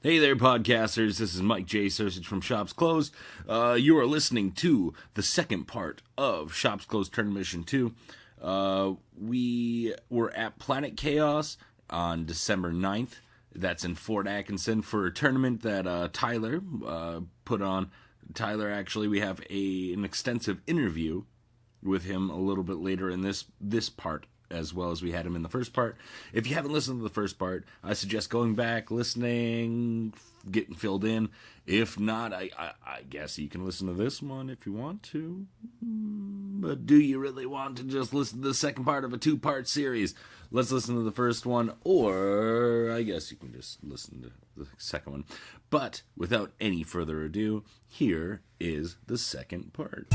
Hey there, podcasters. This is Mike J Sersich from Shops Closed. You are listening to the second part of Shops Closed Tournament Mission 2. We were at Planet Chaos on December 9th. That's in Fort Atkinson for a tournament that Tyler put on. Tyler, actually, we have an extensive interview with him a little bit later in this part, as well as we had him in the first part. If you haven't listened to the first part, I suggest going back, listening, getting filled in. If not, I guess you can listen to this one if you want to. But do you really want to just listen to the second part of a two-part series? Let's listen to the first one, or I guess you can just listen to the second one. But without any further ado, here is the second part.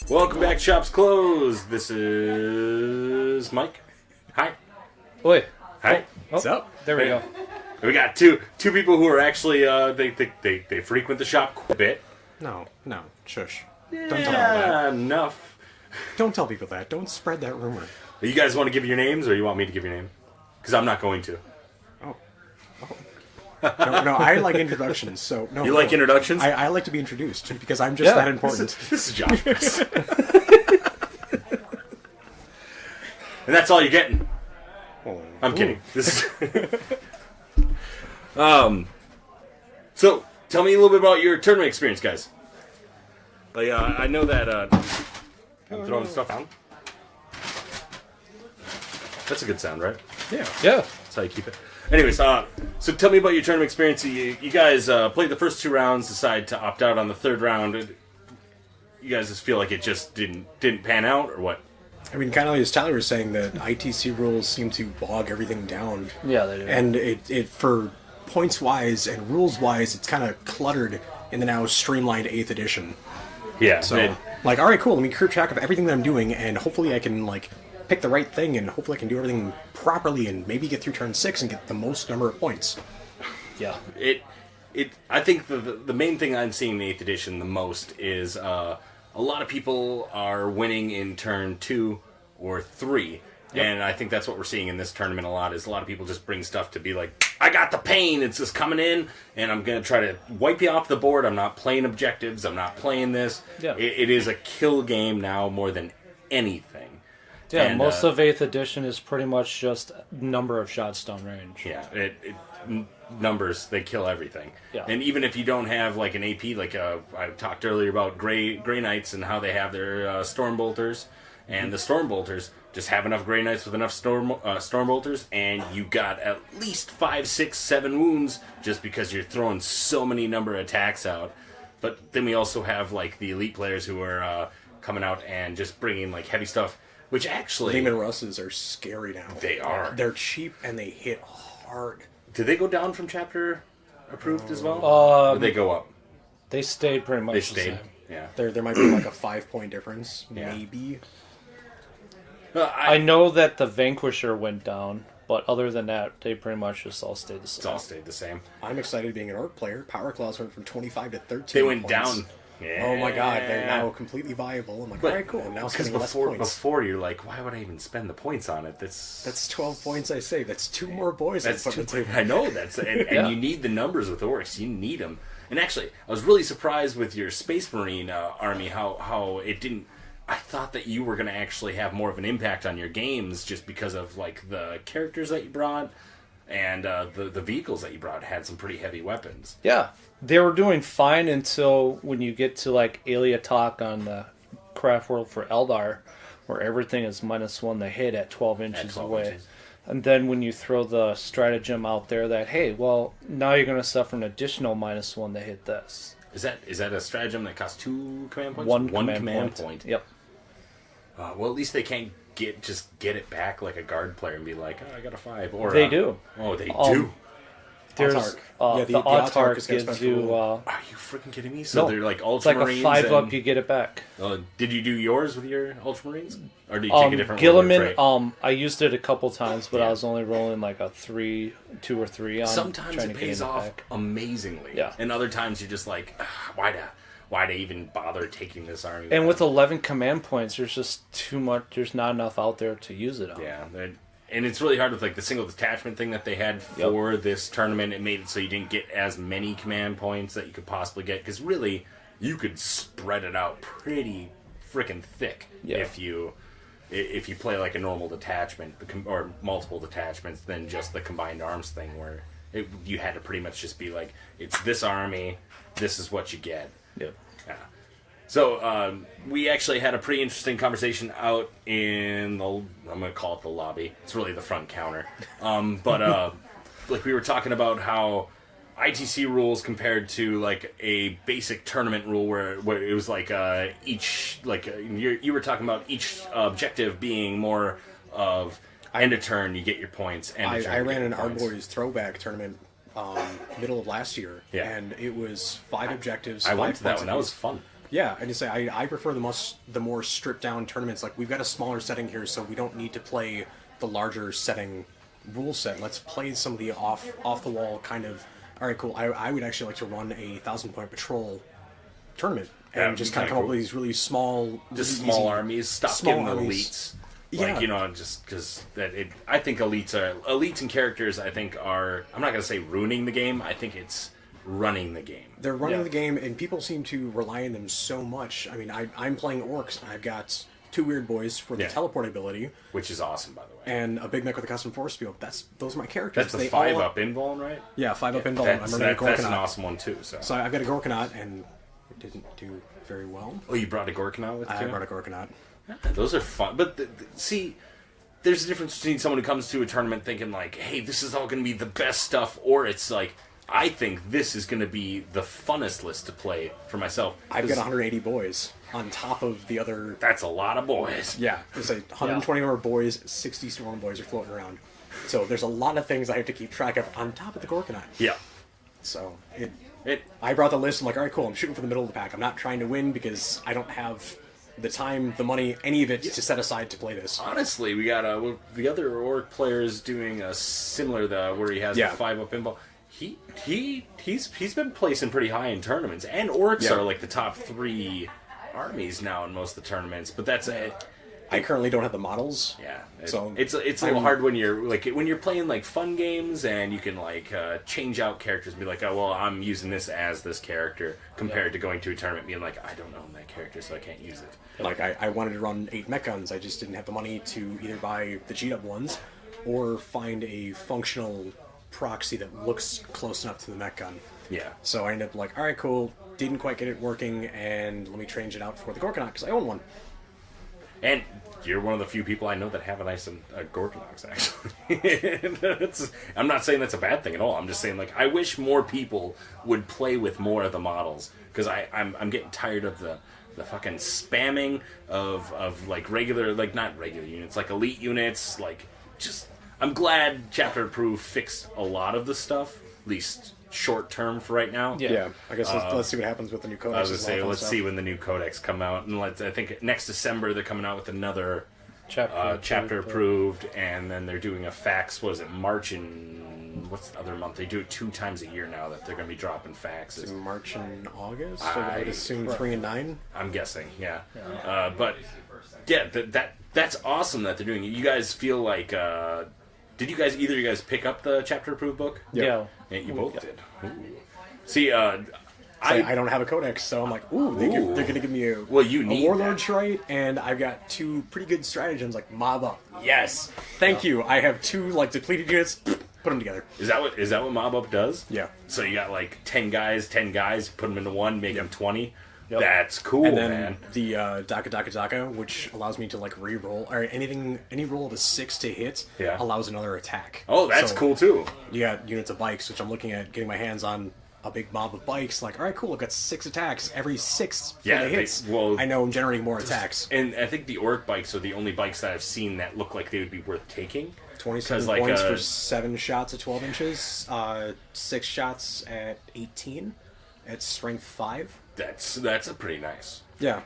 Welcome back, Shops Closed. This is Mike. Hi. Oi. Hi. Oh, What's up? there we go. We got two people who are actually they frequent the shop quite a bit. No, shush. Don't tell people that. Enough. Don't tell people that. Don't spread that rumor. You guys want to give your names, or you want me to give your name? Because I'm not going to. Oh. No, I like introductions, so no. You like introductions? I like to be introduced, because I'm just that important. This is Josh. And that's all you're getting. Oh. I'm kidding. This is So, tell me a little bit about your tournament experience, guys. Like, I know that I'm throwing stuff out. That's a good sound, right? Yeah. That's how you keep it. Anyways, so tell me about your tournament experience. You guys played the first two rounds, decided to opt out on the third round. You guys just feel like it just didn't pan out, or what? I mean, kind of like as Tyler was saying, the ITC rules seem to bog everything down. Yeah, they do. And it for points-wise and rules-wise, it's kind of cluttered in the now streamlined 8th edition. Yeah. So, all right, cool, let me keep track of everything that I'm doing, and hopefully I can, pick the right thing, and hopefully I can do everything properly, and maybe get through turn 6 and get the most number of points. Yeah. I think the main thing I'm seeing in the 8th edition the most is a lot of people are winning in turn 2 or 3. Yep. And I think that's what we're seeing in this tournament a lot, is a lot of people just bring stuff to be like, I got the pain, it's just coming in, and I'm going to try to wipe you off the board. I'm not playing objectives, I'm not playing this. Yeah. It is a kill game now more than anything. Yeah, And, most of 8th edition is pretty much just number of shots down range. Yeah, numbers, they kill everything. Yeah. And even if you don't have like an AP, I talked earlier about Grey Knights and how they have their Storm Bolters, and the Storm Bolters just have enough Grey Knights with enough Storm Bolters, and you got at least 5, 6, 7 wounds just because you're throwing so many number of attacks out. But then we also have the elite players who are coming out and just bringing heavy stuff. Which actually... Lehman Russes are scary now. They are. They're cheap and they hit hard. Did they go down from chapter approved as well? Or did they go up? They stayed pretty much They the stayed, same. yeah. There might be a 5-point difference, Yeah. maybe. I know that the Vanquisher went down, but other than that, they pretty much just all stayed the same. It's all stayed the same. I'm excited being an Orc player. Power Claws went from 25 to 13 They went points. down. Yeah. Oh my god, they're now completely viable. I'm like, alright, cool. Now Because spending less points. before you're like, why would I even spend the points on it? That's 12 points I save. That's 2 more boys I That's put on the table. I know and you need the numbers with orcs. You need them. And actually, I was really surprised with your Space Marine army how it didn't. I thought that you were going to actually have more of an impact on your games just because of the characters that you brought and the vehicles that you brought had some pretty heavy weapons. Yeah, they were doing fine until when you get to Aelia Talk on the Craft World for Eldar, where everything is -1 to hit at 12 inches 12 away. inches. And then when you throw the stratagem out there that, hey, well, now you're going to suffer an additional -1 to hit this. Is that a stratagem that costs 2 command points? One command point. Yep. Well, at least they can't get it back like a guard player and be like, oh, I got a 5. Or They do. Oh, they do. There's Autarch. the Autarch is gonna gives special you. rule. Are you freaking kidding me? So No. they're like It's like a Ultramarines. 5-up. You get it back. Did you do yours with your Ultramarines? Or did you take a different roll or Gilliman. trait? I used it a couple times, but Yeah. I was only rolling like a 2 or 3 on. Sometimes trying it to pays gain off back. amazingly. Yeah. And other times you're just like, why to even bother taking this army? And with 11 command points, there's just too much. There's not enough out there to use it on. Yeah, and it's really hard with like the single detachment thing that they had for this tournament. It made it so you didn't get as many command points that you could possibly get, because really you could spread it out pretty freaking thick if you play like a normal detachment or multiple detachments than just the combined arms thing, where you had to pretty much just be like, it's this army, this is what you get. Yep. Yeah. So we actually had a pretty interesting conversation out in the, I'm going to call it the lobby. It's really the front counter. But like we were talking about how ITC rules compared to like a basic tournament rule where it was like you were talking about each objective being more of end of turn you get your points. I ran an Our Boys throwback tournament middle of last year, and it was 5 objectives. I 5 went to that points one. That apiece. was fun. Yeah, I just say I prefer the more stripped down tournaments. Like, we've got a smaller setting here, so we don't need to play the larger setting rule set. Let's play some of the off the wall kind of. All right, cool. I would actually like to run a 1,000-point patrol tournament and just kind of come up with these really small, just really small easy, armies. Stop small getting armies. elites. Yeah. Like, just because I think elites and characters. I think are. I'm not gonna say ruining the game. I think it's running the game. They're running the game, and people seem to rely on them so much. I mean, I'm playing orcs, and I've got 2 weird boys for the teleport ability, which is awesome, by the way. and a big mech with a custom force field. Those are my characters. That's the They 5-up invuln, right? Yeah, 5-up invuln. I'm running a That's an Gorkanaut. awesome one too. So So I've got a Gorkanaut, and it didn't do very well. oh, you brought a Gorkanaut with you? I brought a Gorkanaut. Those are fun, but see, there's a difference between someone who comes to a tournament thinking like, "Hey, this is all going to be the best stuff," or it's like, "I think this is going to be the funnest list to play for myself." I've got 180 boys on top of the other. That's a lot of boys. Yeah, there's like 120 more boys, 60 Storm boys are floating around. So there's a lot of things I have to keep track of on top of the Gorkanaut. Yeah. So I brought the list. I'm like, all right, cool. I'm shooting for the middle of the pack. I'm not trying to win because I don't have the time, the money, any of it to set aside to play this. Honestly, we got the other orc player is doing a similar where he has the 5-up invuln. He's been placing pretty high in tournaments, and orcs are like the top 3 armies now in most of the tournaments. But that's it. I currently don't have the models. Yeah, so it's a little hard when you're playing like fun games and you can like change out characters and be like, oh well, I'm using this as this character compared to going to a tournament being like, I don't own that character, so I can't use it. Like I wanted to run 8 mech guns, I just didn't have the money to either buy the G-Dub ones or find a functional proxy that looks close enough to the mech gun. Yeah. So I ended up like, all right, cool, didn't quite get it working, and let me change it out for the Gorkanaut because I own one. And you're one of the few people I know that have a nice Gorkanox, actually. I'm not saying that's a bad thing at all. I'm just saying, like, I wish more people would play with more of the models, because I'm getting tired of the fucking spamming of like regular, like not regular units, like elite units, like just. I'm glad Chapter Approved fixed a lot of the stuff, at least short term for right now. Yeah. I guess let's see what happens with the new codex. I was gonna say, let's see when the new codex come out, and I think next December they're coming out with another chapter approved, and then they're doing a fax. What is it? March and what's the other month? They do it 2 times a year now that they're gonna be dropping faxes. In March and August. I would assume 3 and 9. I'm guessing, yeah. But yeah, that's awesome that they're doing it. You guys feel like. Did either of you guys pick up the chapter approved book? Yeah. You both did. Ooh. See, I don't have a codex, so I'm like, ooh, they're going to give me a warlord trite, and I've got 2 pretty good stratagems, like mob up. Yes, thank you. I have 2 like depleted units. Put them together. Is that what mob up does? Yeah. So you got like 10 guys, put them into one, make them 20. Yep. That's cool, and then man. The Daka, which allows me to like re-roll, or any roll of a 6 to hit allows another attack. Oh, that's cool too. You got units of bikes, which I'm looking at getting my hands on a big mob of bikes. Like, all right, cool, I've got 6 attacks. Every 6 for Yeah, the hits, well, I know I'm generating more attacks. And I think the orc bikes are the only bikes that I've seen that look like they would be worth taking. 27 like, points for 7 shots at 12 inches, 6 shots at 18, at strength 5. That's a pretty nice. Yeah,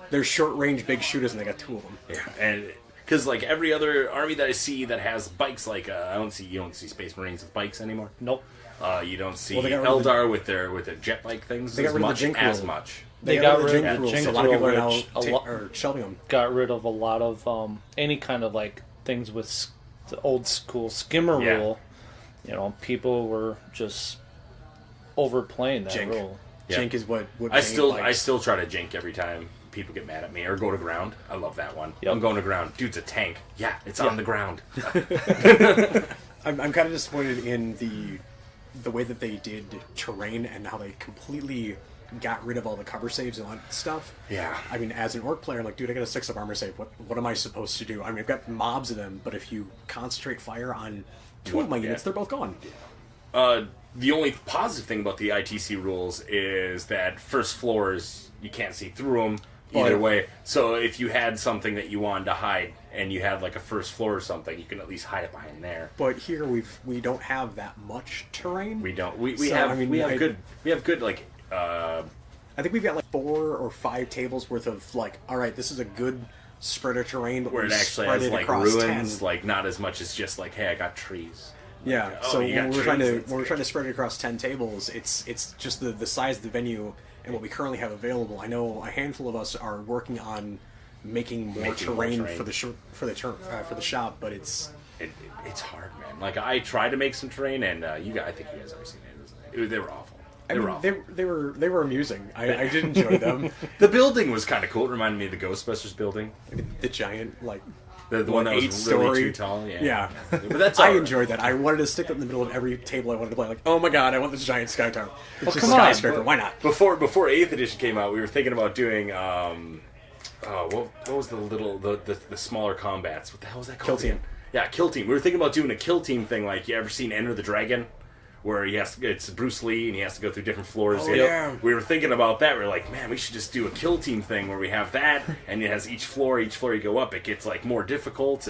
they're short range big shooters, and they got 2 of them. Yeah, and because like every other army that I see that has bikes, like you don't see Space Marines with bikes anymore. Nope. You don't see Well, they got rid of Eldar with their jet bike things They got as rid of the much. Jink As rule. much. They got rid rid of of the rules, Jink so a lot of people are rule, now which are shelving them. Got rid of a lot of any kind of like things with the old school skimmer Yeah. rule. You know, people were just overplaying that Jink. rule. Yeah. Jink is what I made still bikes. try to jink every time people get mad at me or go to ground. I love that one. Yep. I'm going to ground. Dude's a tank. Yeah, it's on the ground. I'm kind of disappointed in the way that they did terrain and how they completely got rid of all the cover saves and all that stuff. Yeah. I mean, as an orc player, I'm like, dude, I got a 6 up armor save. What am I supposed to do? I mean, I've got mobs of them, but if you concentrate fire on 2 of my units, they're both gone. The only positive thing about the ITC rules is that first floors, you can't see through them either Right. way. So if you had something that you wanted to hide and you had like a first floor or something, you can at least hide it behind there. But here we don't have that much terrain. We don't. We So, have. I mean, we have I- good like. I think we've got like 4 or 5 tables worth of like, all right, this is a good spread of terrain, but Where we it actually spread has it like across ruins, 10. like not as much as just like, hey, I got trees. Yeah, oh, so you got when we're trying trees, to that's when we're good. trying to spread it across 10 tables, it's just the size of the venue and what we currently have available. I know a handful of us are working on making more terrain for the for the shop, but it's It's hard, man. Like I tried to make some terrain, and I think you guys already seen it. They were awful. I They were mean, awful. they were amusing. I did enjoy them. The building was kind of cool. It reminded me of the Ghostbusters building. The giant like The one that was 8-story. really too tall. Yeah. But that's I all right. enjoyed that. I wanted to stick that in the middle of every table I wanted to play. Like, oh my god, I want this giant sky tower. It's just come on. skyscraper. Why not? Before 8th edition came out, we were thinking about doing what was the smaller combats? What the hell was that called? Kill team. Yeah, kill team. We were thinking about doing a kill team thing. Like, you ever seen Enter the Dragon? Where it's Bruce Lee and he has to go through different floors. Oh, yeah. We were thinking about that. We were like, man, we should just do a kill team thing where we have that, and it has each floor you go up, it gets like more difficult,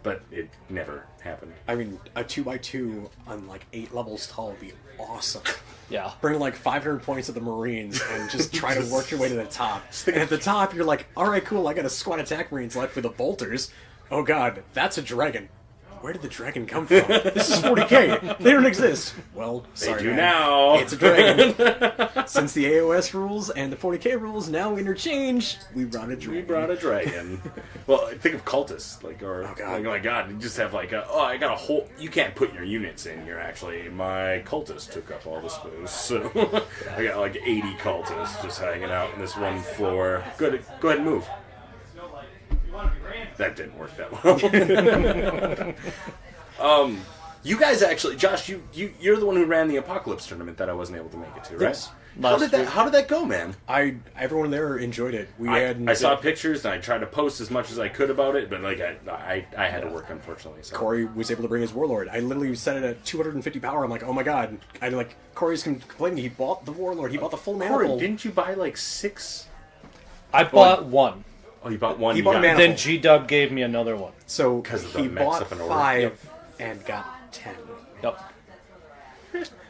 but it never happened. I mean, a 2x2 on like 8 levels tall would be awesome. Yeah. Bring like 500 points of the Marines and just try to work your way to the top. And at the top, you're like, all right, cool, I got a squad attack Marines left for the bolters. Oh god, that's a dragon. Where did the dragon come from? This is 40k. They don't exist. Well, sorry, do man. now. It's a dragon. Since the AOS rules and the 40k rules now interchange, we brought a dragon. We brought a dragon. Well, think of cultists, like, or Oh, God. like, oh my god, you just have like, I got a whole. You can't put your units in here. Actually, my cultists took up all the space, so I got like 80 cultists just hanging out in this one floor. Go ahead and move. That didn't work that well. You guys actually, Josh, you're the one who ran the Apocalypse tournament that I wasn't able to make it to, right? Yes. How did that go, man? Everyone there enjoyed it. I saw pictures and I tried to post as much as I could about it, but like I had to work, unfortunately. So. Corey was able to bring his Warlord. I literally set it at 250 power. I'm like, oh my god. Corey's complaining he bought the Warlord. He bought the full mana Cory, pool. didn't you buy like 6? I bought one. Oh, you bought one. He you bought a got- mana Then pool. G-Dub gave me another one. So 'Cause of the he mix bought up in order. 5 Yep. and got 10. Yep.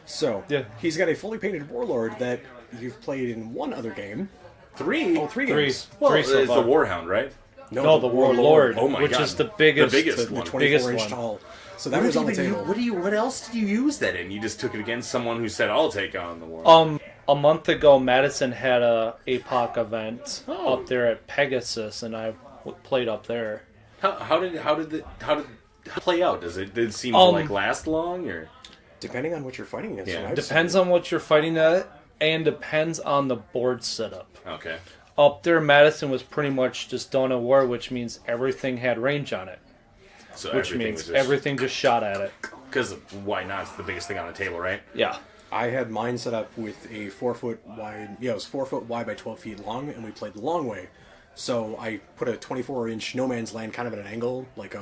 So Yeah. he's got a fully painted Warlord that you've played in one other game. 3. Oh, 3 Three. games. Well, Three it's so the far. Warhound, right? No, the Warlord, Oh my which God. is the biggest. The biggest The one. 24 inch one. tall. So that was on the table. What else did you use that in? You just took it against someone who said, "I'll take on the Warhound." A month ago, Madison had a APOC event Oh. up there at Pegasus, and I played up there. How did it play out? Did it seem to like last long or? Depending on what you're fighting against. Yeah. from what I've Depends seen. on what you're fighting at, and depends on the board setup. Okay. Up there, Madison was pretty much just Dawn of War, which means everything had range on it. So Which means everything just shot at it. Because why not? It's the biggest thing on the table, right? Yeah. I had mine set up with a 4 foot wide. Yeah, it was 4 foot wide by 12 feet long, and we played the long way. So I put a 24 inch no man's land kind of at an angle, like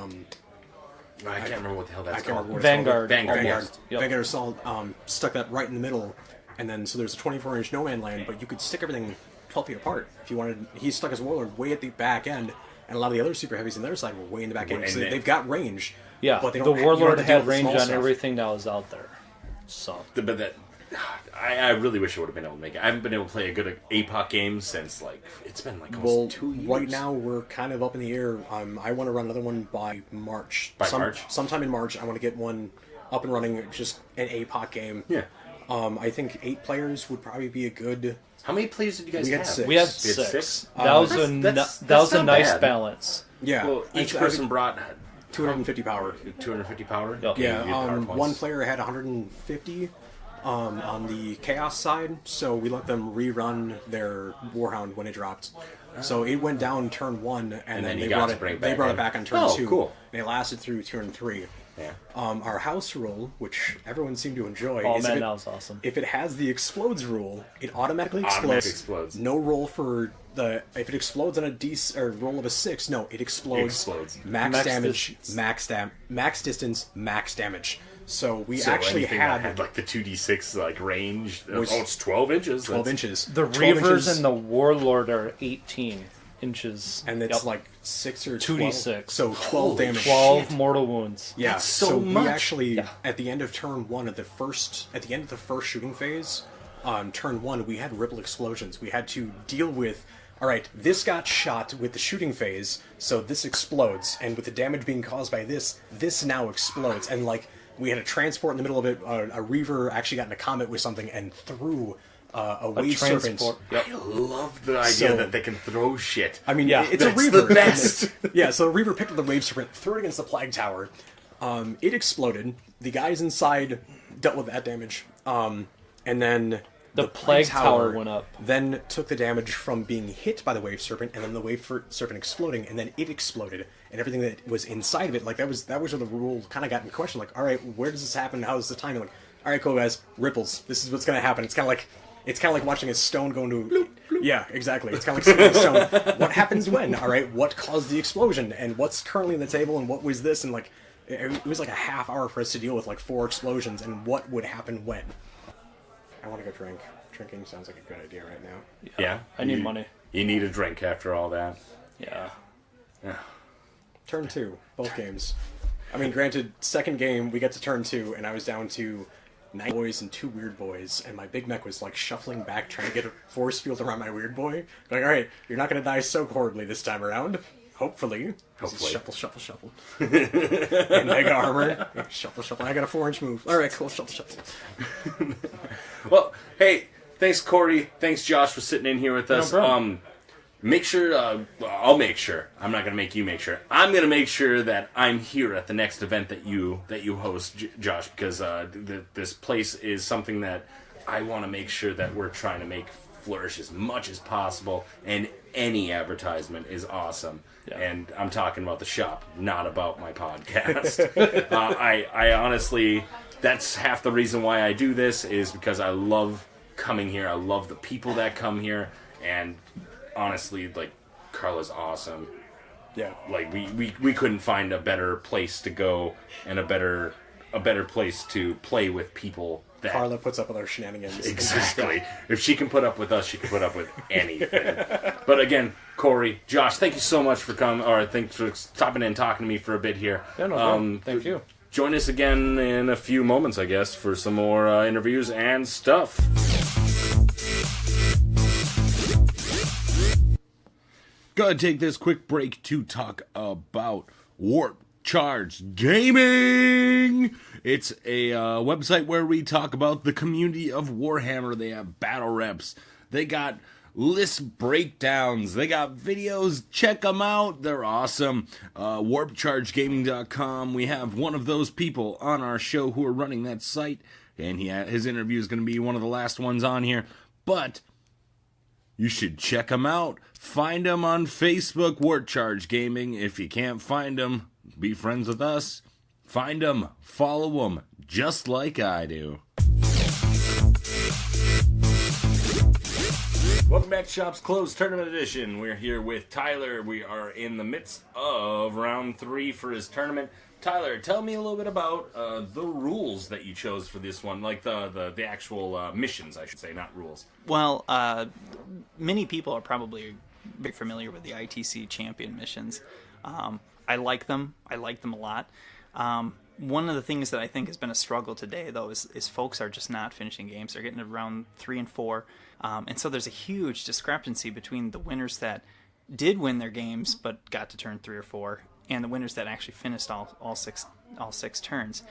I can't remember what the hell that's I can't remember called. what it's called. Vanguard. Vanguard, Vanguard. yes. Yep. Vanguard Assault stuck that right in the middle, and then so there's a 24-inch no man land, but you could stick everything 12 feet apart if you wanted. He stuck his warlord way at the back end, and a lot of the other super heavies on their side were way in the back end. And So then- they've got range. Yeah, but they the don't, Warlord you don't have to deal had with the range small on stuff. everything that was out there. So But that, I really wish I would have been able to make it. I haven't been able to play a good APOC game since, like, it's been like almost Well, 2 years. right now we're kind of up in the air. I want to run another one by March. March? Sometime in March, I want to get one up and running, just an APOC game. Yeah. I think 8 players would probably be a good... How many plays did you guys We had have? 6. we had We had 6. six? That was That's that was a not nice bad. balance. Yeah. Well, each I person think brought 250 power. 250 power? Yep. Okay, Yeah, you get power one points. player had 150 on the Chaos side, so we let them rerun their Warhound when it dropped. So it went down turn 1, and then you they got brought to it. bring it They back brought in. it back on turn Oh, 2. cool. And it lasted through turn 3. Yeah. Our house rule, which everyone seemed to enjoy, Oh is man, if, that was awesome. if it has the explodes rule, it automatically explodes. Automatically explodes. No roll for the if it explodes on a or roll of a 6. No, it explodes. explodes. Max damage, distance. max distance, max damage. So we So actually anything that had like the 2d6 like range. Was- It's 12 inches. 12 That's- inches. The 12 Reavers inches, and the Warlord are 18 inches. and it's Yep. like 6 or 2d6. So 12 Holy damage. 12 mortal wounds. Yeah, That's so we much. actually Yeah. at the end of turn 1 at the end of the first shooting phase, on turn 1 we had ripple explosions. We had to deal with. All right, this got shot with the shooting phase, so this explodes, and with the damage being caused by this now explodes, and like we had a transport in the middle of it. A Reaver actually got in a combat with something and threw a wave serpent. transport. Yep. I love the idea So- that they can throw shit. I mean, Yeah, it's a that's Reaver. the best. Yeah, so the Reaver picked up the wave serpent, threw it against the plague tower. It exploded. The guys inside dealt with that damage. And then The plague tower went up. Then took the damage from being hit by the wave serpent, and then the wave serpent exploding, and then it exploded, and everything that was inside of it. Like that was where the rule kind of got in question. Like, all right, where does this happen? How's the timing? Like, all right, cool guys, ripples. This is what's gonna happen. It's kind of like watching a stone go into. Yeah, exactly. It's kind of like sitting on a stone. What happens when? All right, what caused the explosion, and what's currently on the table, and what was this, and like. It was like a half hour for us to deal with like 4 explosions and what would happen when. I want to go drink. Drinking sounds like a good idea right now. Yeah. I need money. You need a drink after all that. Yeah. Turn 2, both games. I mean, granted, second game we get to turn 2 and I was down to 9 boys and 2 weird boys, and my big mech was like shuffling back trying to get a force field around my weird boy. Like, all right, you're not gonna die so horribly this time around. Hopefully. Hopefully. Shuffle, shuffle, shuffle. And mega armor. Shuffle, shuffle. I got a 4-inch move. All right, cool. Shuffle, shuffle. Well, hey, thanks Cory. Thanks Josh for sitting in here with us. problem. Make sure, I'll make sure. I'm not going to make you make sure. I'm going to make sure that I'm here at the next event that you host, Josh, because this place is something that I want to make sure that we're trying to make flourish as much as possible, and any advertisement is awesome. Yeah. And I'm talking about the shop, not about my podcast. I honestly, that's half the reason why I do this, is because I love coming here. I love the people that come here, and honestly, like, Carla's awesome. Yeah. Like, we couldn't find a better place to go and a better place to play with people. That Carla puts up with our shenanigans. exactly. If she can put up with us, she can put up with anything. But again, Cory, Josh, thank you so much for coming, or thanks for stopping in and talking to me for a bit here. Yeah, no problem. Thank you. Join us again in a few moments, I guess, for some more interviews and stuff. Gotta take this quick break to talk about Warp Charge Gaming. It's a website where we talk about the community of Warhammer. They have battle reps. They got list breakdowns. They got videos. Check them out. They're awesome. WarpChargeGaming.com. We have one of those people on our show who are running that site, and his interview is going to be one of the last ones on here. But you should check them out. Find them on Facebook, Warp Charge Gaming. If you can't find them, be friends with us. Find them, follow them, just like I do. Welcome back to Shops Closed Tournament Edition. We're here with Tyler. We are in the midst of round 3 for his tournament. Tyler, tell me a little bit about the rules that you chose for this one, like the actual missions, I should say, not rules. Well, many people are probably very familiar with the ITC champion missions. I like them. I like them a lot. One of the things that I think has been a struggle today, though, is folks are just not finishing games. They're getting to round 3 and 4. And so there's a huge discrepancy between the winners that did win their games but got to turn 3 or 4 and the winners that actually finished all six turns.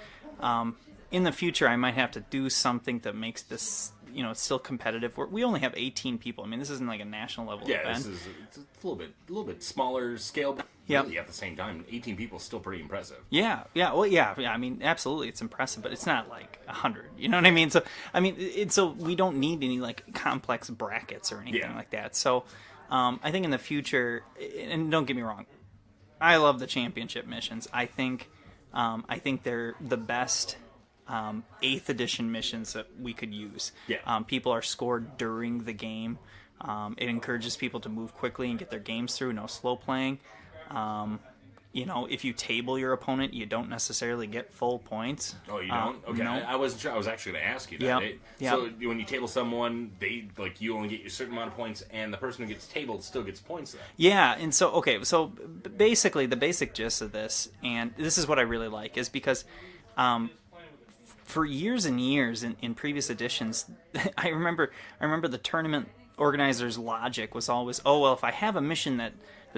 In the future, I might have to do something that makes this, it's still competitive. We only have 18 people. I mean, this isn't like a national level event. It's a little bit smaller scale. But really, at the same time, 18 people is still pretty impressive. Yeah. I mean, absolutely, it's impressive, but it's not like 100. You know what I mean? So, so we don't need any like complex brackets or anything like that. So, I think in the future, and don't get me wrong, I love the championship missions. I think they're the best 8th edition missions that we could use. Yeah. People are scored during the game. It encourages people to move quickly and get their games through. No slow playing. If you table your opponent, you don't necessarily get full points. Oh, you don't? Okay, no. I wasn't sure. I was actually going to ask you that. Yep. So when you table someone, you only get a certain amount of points, and the person who gets tabled still gets points then. Yeah, and so basically the basic gist of this, and this is what I really like, is because for years and years in previous editions, I remember the tournament organizer's logic was always, if I have a mission that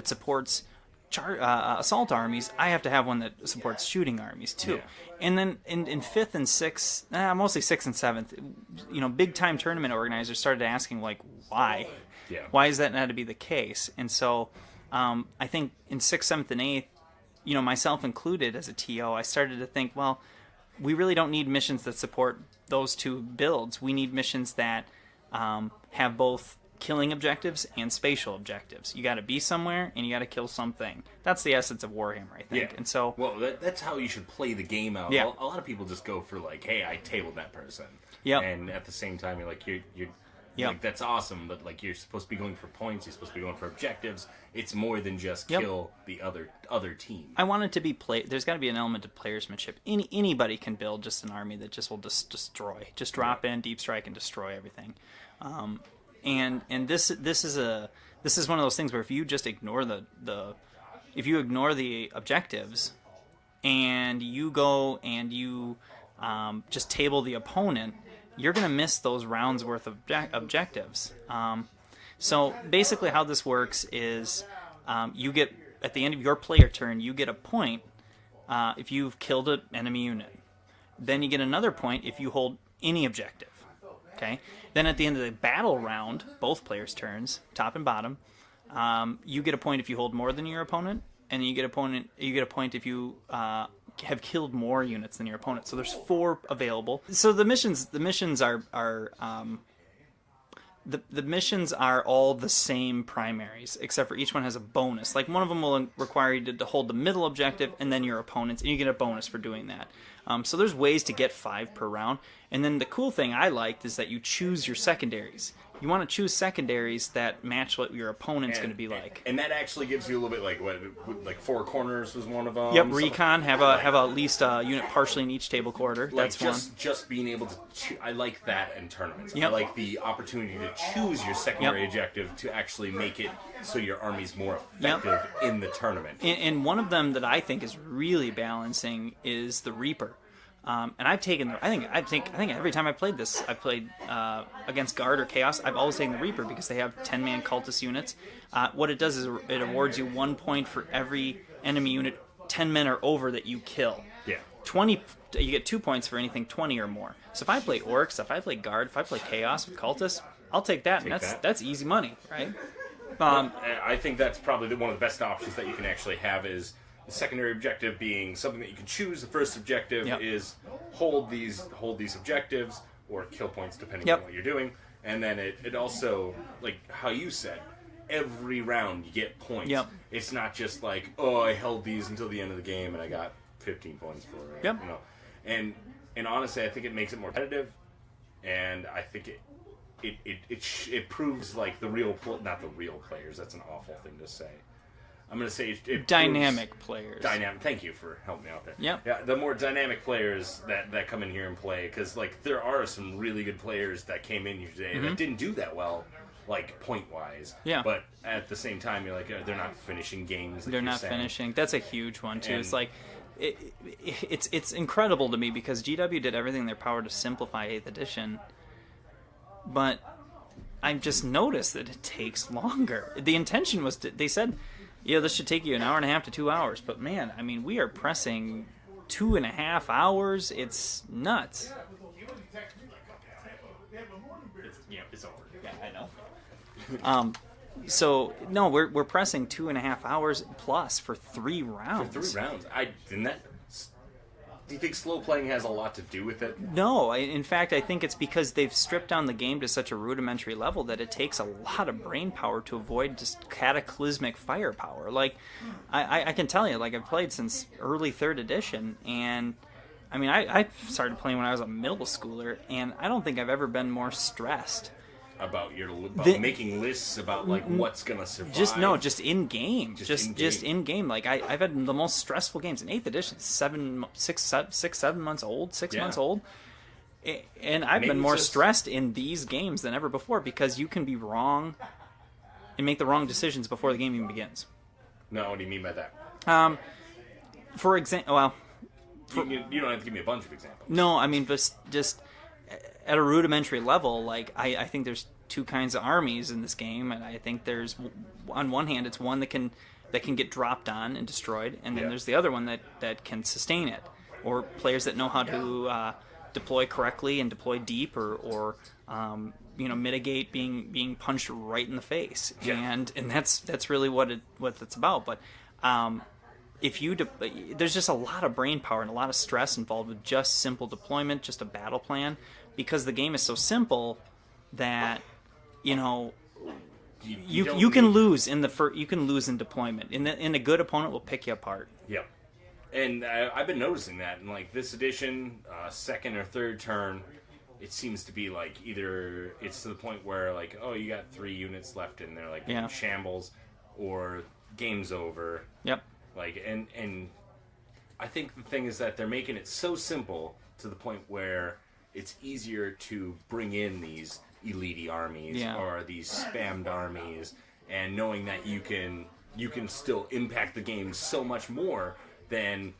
supports assault armies, I have to have one that supports shooting armies too. Yeah. And then in 5th and 6th, mostly 6th and 7th, big time tournament organizers started asking like, why? Yeah. Why is that not to be the case? And so I think in 6th, 7th, and 8th, myself included as a TO, I started to think, well, we really don't need missions that support those two builds. We need missions that have both killing objectives and spatial objectives. You got to be somewhere and you got to kill something. That's the essence of Warhammer, I think. Yeah. And so, that's how you should play the game out. Yeah. A lot of people just go for like, hey, I tabled that person. Yep. And at the same time, you're Yep. like, that's awesome, but like you're supposed to be going for points. You're supposed to be going for objectives. It's more than just Yep. kill the other team. I want it to be there's got to be an element of playersmanship. Anybody can build just an army that just will destroy. Just drop in, deep strike, and destroy everything. And this is one of those things where if you just ignore if you ignore the objectives and you go and you just table the opponent, you're going to miss those rounds worth of objectives. So basically how this works is you get, at the end of your player turn, you get a point if you've killed an enemy unit. Then you get another point if you hold any objective. Okay. Then at the end of the battle round, both players' turns, top and bottom, you get a point if you hold more than your opponent, and you get a point if you have killed more units than your opponent. So there's 4 available. So the missions are the missions are all the same primaries, except for each one has a bonus. Like one of them will require you to hold the middle objective and then your opponent's, and you get a bonus for doing that. So there's ways to get 5 per round. And then the cool thing I liked is that you choose your secondaries. You want to choose secondaries that match what your opponent's going to be like. And that actually gives you a little bit like 4 corners was one of them. Yep, recon, have at least a unit partially in each table quarter. Like That's one. Just being able to I like that in tournaments. Yep. I like the opportunity to choose your secondary objective to actually make it so your army's more effective in the tournament. And one of them that I think is really balancing is the Reaper. And I've taken I think every time I played this, I played against Guard or Chaos, I've always taken the Reaper because they have 10-man cultist units. What it does is it awards you 1 point for every enemy unit 10 men or over that you kill. Yeah. 20, you get 2 points for anything 20 or more. So if I play Orcs, if I play Guard, if I play Chaos with cultists, I'll take that, and that's easy money, right? I think that's probably one of the best options that you can actually have is the secondary objective being something that you can choose. The first objective is hold these objectives or kill points depending on what you're doing. And then it also, like how you said, every round you get points. Yep. It's not just like, I held these until the end of the game and I got 15 points for it. Yep. And honestly, I think it makes it more competitive, and I think it proves like not the real players. That's an awful thing to say. I'm going to say it dynamic players. Dynamic. Thank you for helping me out there. Yep. Yeah. The more dynamic players that come in here and play, because like there are some really good players that came in here today that didn't do that well, like point wise. Yeah. But at the same time, you're like they're not finishing games. Like They're not finishing. That's a huge one too. It's like it's incredible to me because GW did everything in their power to simplify 8th edition, but I've just noticed that it takes longer. The intention was they said, yeah, this should take you an hour and a half to 2 hours, but man, I mean, we are pressing 2.5 hours. It's nuts. It's over. Yeah, I know. So no, we're pressing 2.5 hours plus for 3 rounds. For 3 rounds, do you think slow playing has a lot to do with it? No, in fact, I think it's because they've stripped down the game to such a rudimentary level that it takes a lot of brain power to avoid just cataclysmic firepower. Like, I can tell you, like, I've played since early 3rd edition, and I mean, I started playing when I was a middle schooler, and I don't think I've ever been more stressed. About making lists about like what's gonna survive. Just in game, just in game. Like I've had the most stressful games in 8th edition. 7 months old, 6 months old, and I've been more stressed in these games than ever before because you can be wrong and make the wrong decisions before the game even begins. No, what do you mean by that? For example, well, you don't have to give me a bunch of examples. No, I mean just at a rudimentary level, like I think there's 2 kinds of armies in this game, and I think there's on one hand it's one that can get dropped on and destroyed, and then there's the other one that can sustain it, or players that know how to deploy correctly and deploy deep, or mitigate being punched right in the face, and that's really what it's about. But there's just a lot of brain power and a lot of stress involved with just simple deployment, just a battle plan. Because the game is so simple that you can lose in deployment. In a good opponent will pick you apart. Yeah, and I've been noticing that in like this edition, 2nd or 3rd turn, it seems to be like either it's to the point where like you got 3 units left and they're like in shambles, or game's over. Yep. Like and I think the thing is that they're making it so simple to the point where it's easier to bring in these elite armies or these spammed armies, and knowing that you can still impact the game so much more than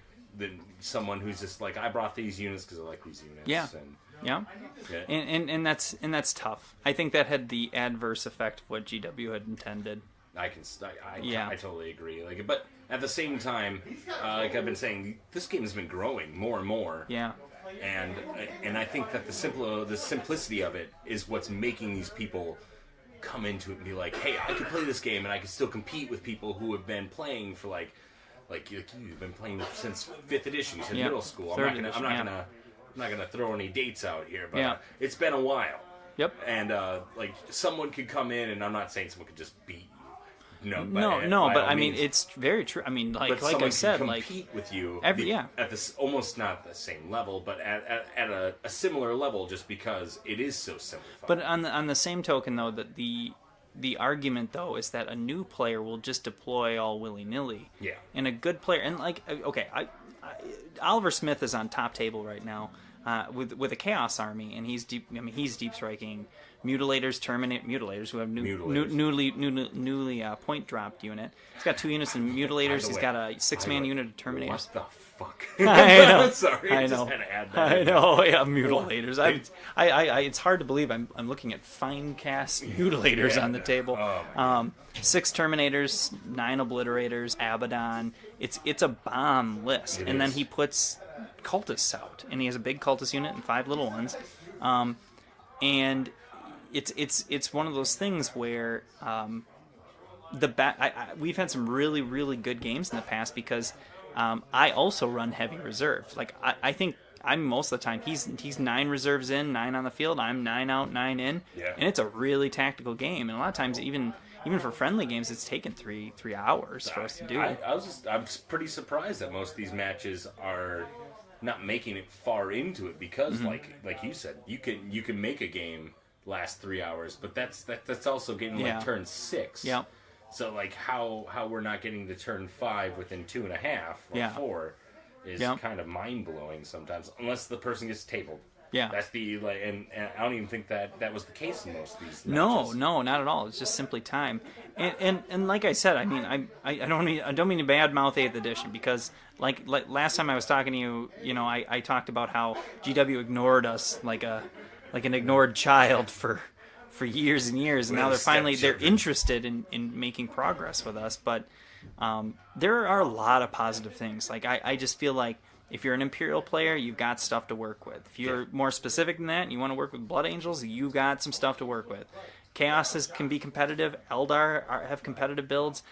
someone who's just like, I brought these units because I like these units. Yeah. And that's tough. I think that had the adverse effect of what GW had intended. I totally agree. Like, but at the same time, like I've been saying, this game has been growing more and more. Yeah. And I think that the simplicity of it is what's making these people come into it and be like, hey, I can play this game and I can still compete with people who have been playing for like you've been playing since 5th edition, since middle school. I'm not gonna throw any dates out here, but it's been a while. Yep. And like someone could come in, and I'm not saying someone could just beat you. But I mean, it's very true. I mean, like I said, like compete with you at this almost not the same level, but at a similar level, just because it is so simplified. But on the same token, though, that the argument though is that a new player will just deploy all willy nilly. Yeah. And a good player, and like Oliver Smith is on top table right now with a Chaos Army, and he's deep striking mutilators who have newly point dropped unit. He's got 2 units in mutilators. He's got a 6-man unit of terminators. What the fuck? I know. Sorry, I know. Just had to add that. I know. Yeah, mutilators. It's hard to believe I'm looking at fine cast mutilators on the table. 6 terminators, 9 obliterators, Abaddon. It's a bomb list, and then he puts cultists out, and he has a big cultist unit and 5 little ones, and it's one of those things where we've had some really, really good games in the past because I also run heavy reserve. Like I think I'm most of the time he's 9 reserves in, 9 on the field. I'm 9 out, 9 in, and it's a really tactical game. And a lot of times even for friendly games, it's taken three hours for us to do. I'm pretty surprised that most of these matches are not making it far into it because like you said, you can make a game last 3 hours, but that's also getting like turn 6. Yeah. So like how we're not getting to turn 5 within 2.5 or 4 is kind of mind blowing sometimes, unless the person gets tabled. Yeah. That's the like, and I don't even think that was the case in most of these No, matches. not at all. It's just simply time. And like I said, I mean, I don't mean to badmouth 8th edition, because like last time I was talking to you, you know, I talked about how GW ignored us like an ignored child for years and years, and now they're interested in making progress with us. But there are a lot of positive things. Like I just feel like, if you're an Imperial player, you've got stuff to work with. If you're more specific than that and you want to work with Blood Angels, you've got some stuff to work with. Chaos can be competitive. Eldar have competitive builds.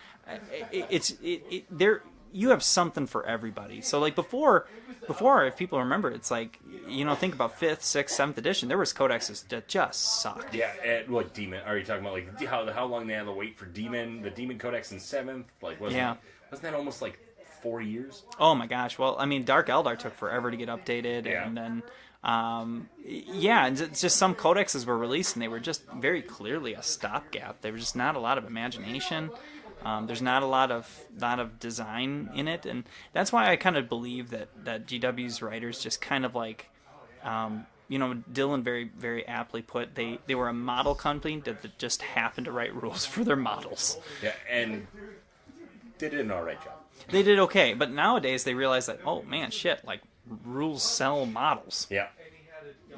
You have something for everybody. So like before, if people remember, it's like, you know, think about 5th, 6th, 7th edition. There was codexes that just sucked. Yeah, and what Demon? Are you talking about like how long they had to wait for Demon? The Demon Codex in 7th, like wasn't that almost like 4 years? Oh my gosh. Well, I mean, Dark Eldar took forever to get updated, and then and it's just some codexes were released and they were just very clearly a stopgap. There was just not a lot of imagination. There's not a lot of design in it, and that's why I kind of believe that GW's writers just kind of like, you know, Dylan very, very aptly put, they were a model company that just happened to write rules for their models. Yeah, and they did an alright job. They did okay, but nowadays they realize that, oh man, shit, like rules sell models. Yeah.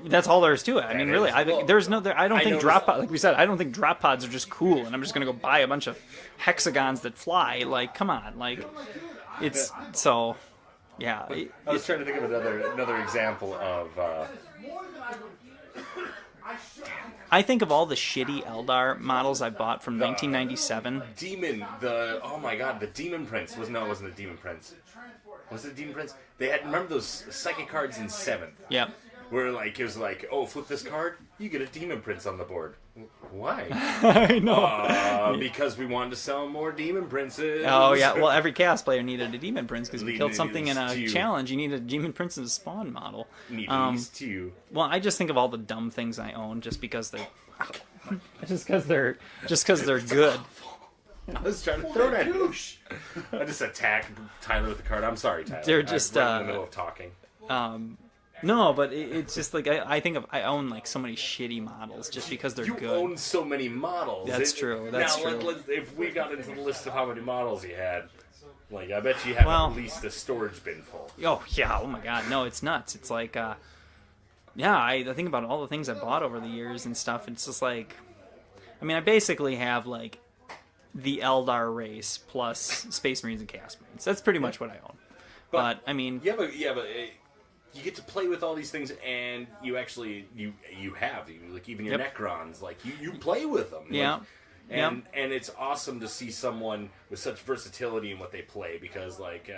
That's all there is to it. I mean, really, I don't think drop pods, like we said, I don't think drop pods are just cool, and I'm just going to go buy a bunch of hexagons that fly. Like, come on, like, it's so, yeah. I was trying to think of another example of. I think of all the shitty Eldar models I bought from 1997. Demon, the Demon Prince it wasn't a Demon Prince. Was it Demon Prince? They had, remember those psychic cards in 7th? Yep. Where like it was like, oh, flip this card, you get a Demon Prince on the board. Why? I know. Because we wanted to sell more Demon Princes. Oh yeah, well every Chaos player needed a Demon Prince because we killed something in a challenge. You needed a Demon Prince in a spawn model. Need at least 2. Well, I just think of all the dumb things I own just because they're good. I was trying to throw that douche. I just attacked Tyler with the card. I'm sorry, Tyler. They're just I'm in the middle of talking. No, but it's just like I own like so many shitty models just because they're good. You own so many models. That's true. That's true. If we got into the list of how many models you had, like I bet you have at least a storage bin full. Oh yeah. Oh my god. No, it's nuts. It's like, I think about all the things I bought over the years and stuff. It's just like, I mean, I basically have like the Eldar race plus Space Marines and Chaos Marines. That's pretty much what I own. But I mean, you get to play with all these things, and you actually like even your Necrons, like you play with them. Yeah. Like, and it's awesome to see someone with such versatility in what they play, because like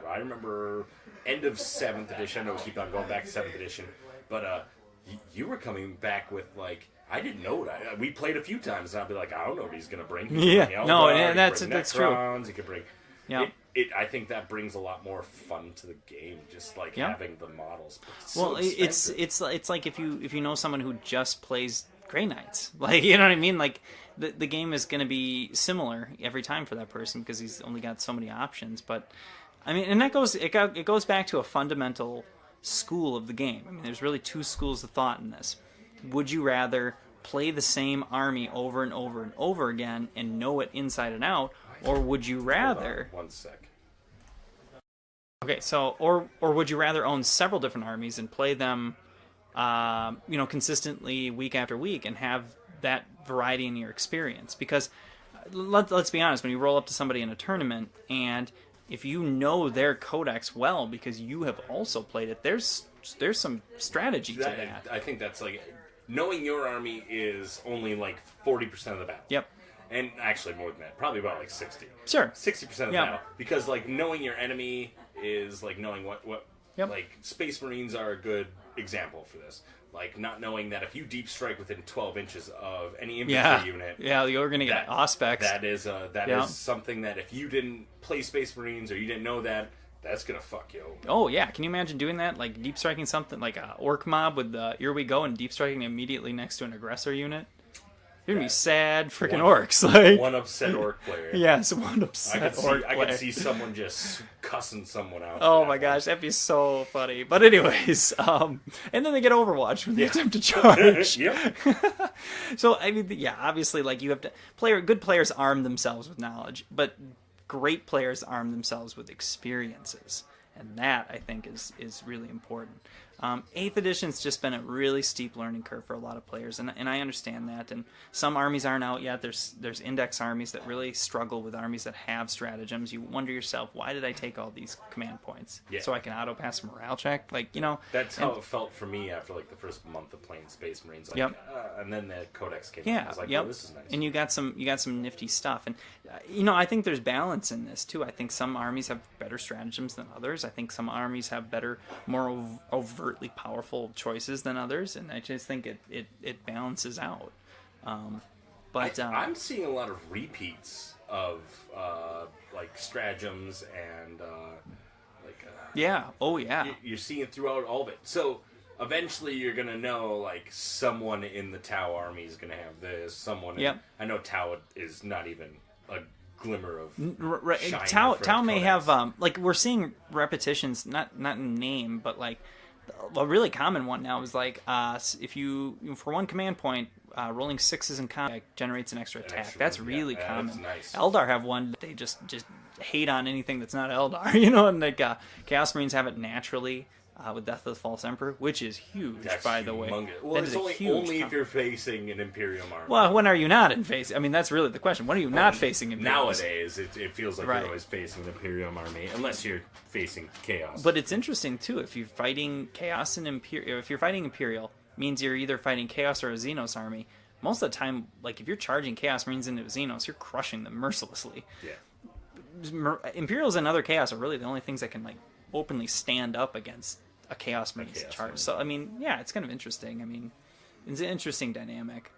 I remember end of 7th edition. I know we keep on going back to 7th edition, but you were coming back with like, I didn't know that. We played a few times, and I'd be like, I don't know what he's going to bring. That's true. He could bring. I think that brings a lot more fun to the game, just like having the models. It's like if you know someone who just plays Grey Knights, like, you know what I mean. Like the game is going to be similar every time for that person because he's only got so many options. But I mean, and it goes back to a fundamental school of the game. I mean, there's really 2 schools of thought in this. Would you rather play the same army over and over and over again and know it inside and out, or would you rather... Hold on, 1 sec. Okay, so, or would you rather own several different armies and play them, consistently week after week and have that variety in your experience? Because let's be honest, when you roll up to somebody in a tournament, and if you know their codex well because you have also played it, there's some strategy to that. I think that's like, knowing your army is only like 40% of the battle. Yep. And actually more than that, probably about like 60. Sure. 60% of the battle. Because like knowing your enemy is like knowing what like Space Marines are a good example for this. Like not knowing that if you deep strike within 12 inches of any infantry unit, you're gonna get Auspex. That is something that if you didn't play Space Marines or you didn't know that, That's gonna fuck you over. Oh yeah, can you imagine doing that? Like deep striking something like a orc mob with the here we go and deep striking immediately next to an aggressor unit. You're gonna be sad freaking orcs. Like One upset orc player. yes, one upset orc I player. could see someone just cussing someone out. Oh my gosh, that'd be so funny. But anyways, and then they get Overwatch when they attempt to charge. Yep. So I mean, yeah, obviously, like you have to good players arm themselves with knowledge, but great players arm themselves with experiences, and that I think is really important. 8th edition's just been a really steep learning curve for a lot of players, and I understand that. And some armies aren't out yet. There's index armies that really struggle with armies that have stratagems. You wonder yourself, why did I take all these command points? Yeah. So I can auto pass a morale check? Like, That's how it felt for me after like the first month of playing Space Marines. Like, Yep. And then the Codex came out. Yeah, I was like, yep. oh, this is nice. And you got some nifty stuff, and I think there's balance in this too. I think some armies have better stratagems than others. I think some armies have better, more overtly powerful choices than others, and I just think it balances out. I'm seeing a lot of repeats of like stratagems and yeah, oh yeah, you're seeing it throughout all of it. So eventually you're gonna know like someone in the Tau army is gonna have this. Someone. Yep. I know Tau is not even a glimmer of shine Tau for Tau may Codex. have like we're seeing repetitions, not in name, but like a really common one now is like if you for one command point rolling 6s in combat generates an extra attack. extra that's one, really yeah, common. that's nice. Eldar have one that they just hate on anything that's not Eldar, and like Chaos Marines have it naturally. With Death of the False Emperor, which is huge, That's by the way. humongous. Well, That it's is a only huge if you're facing an Imperium army. Well, when are you not in face? I mean, that's really the question. When are you not facing Imperials? Nowadays, it feels like Right. you're always facing the Imperium army, unless you're facing Chaos. But it's interesting too. If you're fighting Chaos and Imperial, if you're fighting Imperial, means you're either fighting Chaos or a Xenos army. Most of the time, like if you're charging Chaos Marines into Xenos, you're crushing them mercilessly. yeah. Imperials and other Chaos are really the only things that can like openly stand up against a Chaos Marines Chaos charge. Marine. So I mean, yeah, it's kind of interesting. I mean, it's an interesting dynamic,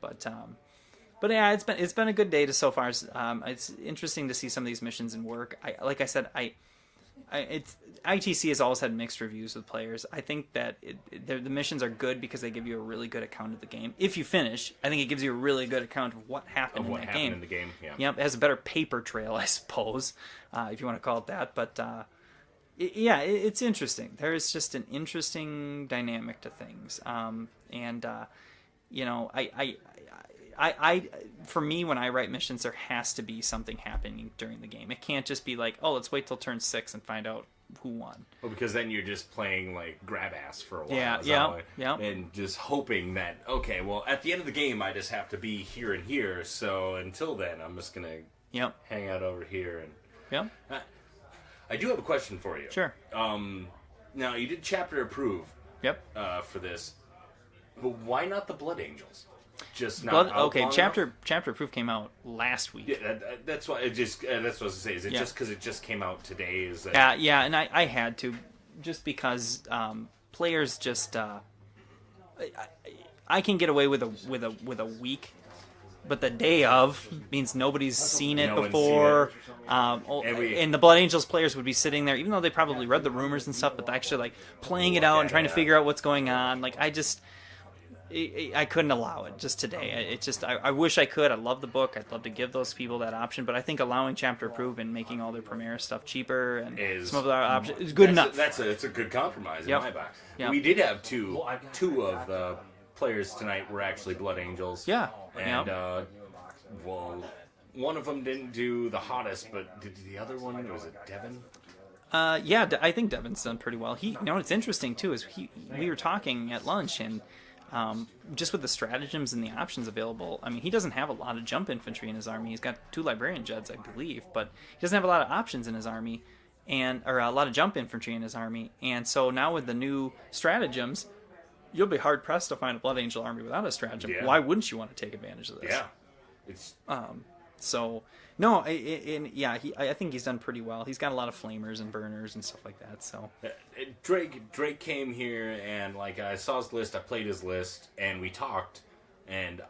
but yeah, it's been a good day to so far. It's interesting to see some of these missions in work. Like I said, ITC has always had mixed reviews with players. I think that the missions are good because they give you a really good account of the game. If you finish, I think it gives you a really good account of what happened in that game. in the game. Yeah. Yep, it has a better paper trail, I suppose, if you want to call it that. But it's interesting. There is just an interesting dynamic to things, for me, when I write missions, there has to be something happening during the game. It can't just be like, oh, let's wait till turn 6 and find out who won. Well, because then you're just playing like grab ass for a while. Yeah. And just hoping that, okay, well, at the end of the game, I just have to be here and here. So until then, I'm just gonna hang out over here. And I do have a question for you. Sure. Now you did chapter approve. Yep. For this, but why not the Blood Angels? Just not out long chapter proof came out last week. Yeah, that's why it just. That's what I was gonna say. Is it just because it just came out today? Is that? And I had to, just because players just. I can get away with a week, but the day of means nobody's seen it before. And the Blood Angels players would be sitting there, even though they probably read the rumors and stuff, but they're actually like playing it out and trying to figure out what's going on. Like I couldn't allow it just today. I wish I could. I love the book. I'd love to give those people that option, but I think allowing chapter approve and making all their Premier stuff cheaper and some of the options is good enough. It's a good compromise in my box. Yep. We did have two of the players tonight were actually Blood Angels. Yeah. And well, one of them didn't do the hottest, but did the other one? Was it Devin? I think Devin's done pretty well. What's interesting too is we were talking at lunch and. Just with the stratagems and the options available, I mean, he doesn't have a lot of jump infantry in his army. He's got 2 librarian jets, I believe, but he doesn't have a lot of options in his army, or a lot of jump infantry in his army. And so now with the new stratagems, you'll be hard pressed to find a Blood Angel army without a stratagem. Yeah. Why wouldn't you want to take advantage of this? Yeah, it's So no, I think he's done pretty well. He's got a lot of flamers and burners and stuff like that. So Drake came here and like I saw his list, I played his list, and we talked. And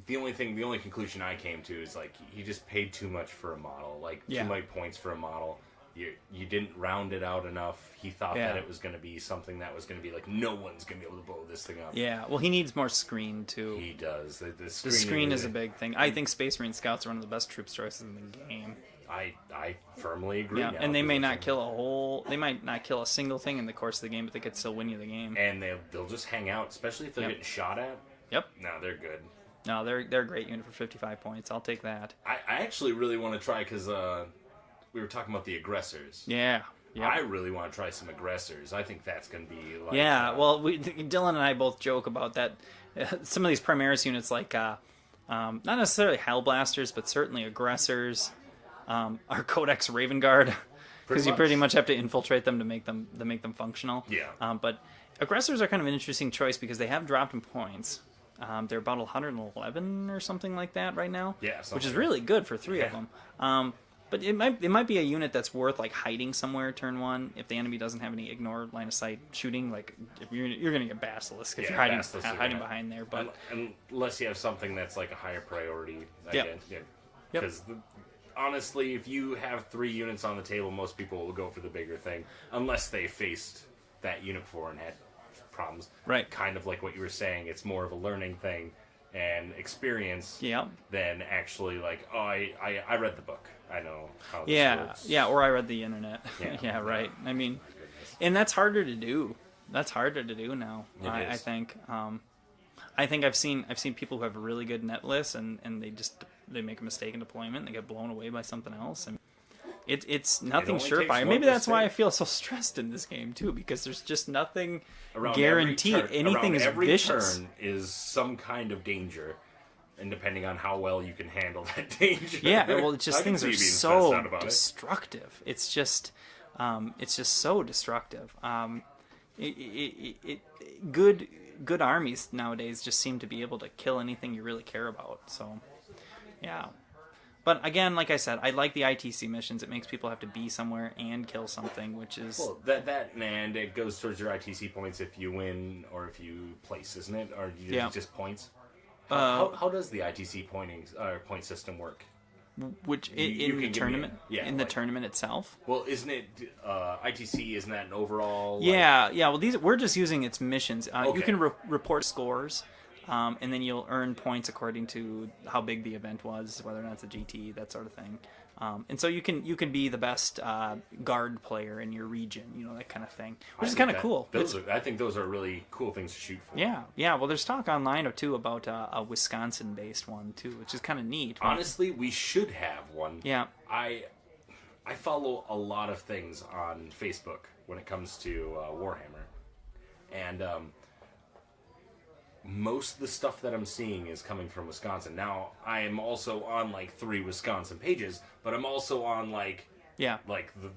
the only conclusion I came to is like he just paid too much for a model, like too many points for a model. you didn't round it out enough. He thought Yeah. that it was going to be something that was going to be like, no one's going to be able to blow this thing up. Yeah, well, he needs more screen too. He does. The The screen is a big thing. I think Space Marine Scouts are one of the best troop choices in the game. I firmly agree. Yeah, now, and they may because not kill they might not kill a single thing in the course of the game, but they could still win you the game. and they'll just hang out, especially if they're Yep. getting shot at. Yep. No, they're good. No, they're a great unit for 55 points. I'll take that. I actually really want to try because we were talking about the aggressors. Yeah. Yeah. I really want to try some aggressors. I think that's going to be like... Yeah, well, Dylan and I both joke about that. Some of these Primaris units, like not necessarily Hellblasters, but certainly aggressors, are Codex Raven Guard, because you pretty much have to infiltrate them to make them functional. Yeah. But aggressors are kind of an interesting choice because they have dropped in points. They're about 111 or something like that right now. Yeah, which is something. really good for three of Yeah. them. But it might be a unit that's worth like hiding somewhere turn one if the enemy doesn't have any ignore line of sight shooting. Like if you're going to get Basilisk if Yeah, you're hiding Basilisk are hiding gonna- behind there. But Unless you have something that's like a higher priority. Yep. Because honestly, if you have 3 units on the table, most people will go for the bigger thing. Unless they faced that unit before and had problems. Right. Kind of like what you were saying. It's more of a learning thing and experience yeah, than actually like, oh, I read the book. I know how this yeah, works. yeah. Or I read the internet. Yeah. Yeah, right. I mean, and that's harder to do. That's harder to do now. It I is. think. I think I've seen people who have really good net lists and they make a mistake in deployment and they get blown away by something else and it's nothing only takes surefire. one Maybe that's why I mistake. feel so stressed in this game too, because there's just nothing Around guaranteed. every turn, Anything around is every vicious. turn is some kind of danger, and depending on how well you can handle that danger. Yeah, well, it's I just can things see are you being stressed so out about it. destructive. It's just so destructive. Good armies nowadays just seem to be able to kill anything you really care about. So, yeah. But again, like I said, I like the ITC missions. It makes people have to be somewhere and kill something, which is Well, that and it goes towards your ITC points if you win or if you place, isn't it? Or you Yeah. just points? How does the ITC point system work? which you in can the give me- tournament, yeah, in the like- tournament itself. Well, isn't it ITC? Isn't that an overall? like- Yeah. Well, we're just using its missions. You Okay. can report scores, and then you'll earn points according to how big the event was, whether or not it's a GT, that sort of thing. And so you can be the best guard player in your region, that kind of thing, which is kind of cool. I think those are really cool things to shoot for. Yeah. Well, there's talk online or two about a Wisconsin-based one too, which is kind of neat. Honestly, we should have one. Yeah. I follow a lot of things on Facebook when it comes to Warhammer, and most of the stuff that I'm seeing is coming from Wisconsin. Now, I am also on like 3 Wisconsin pages, but I'm also on like Yeah.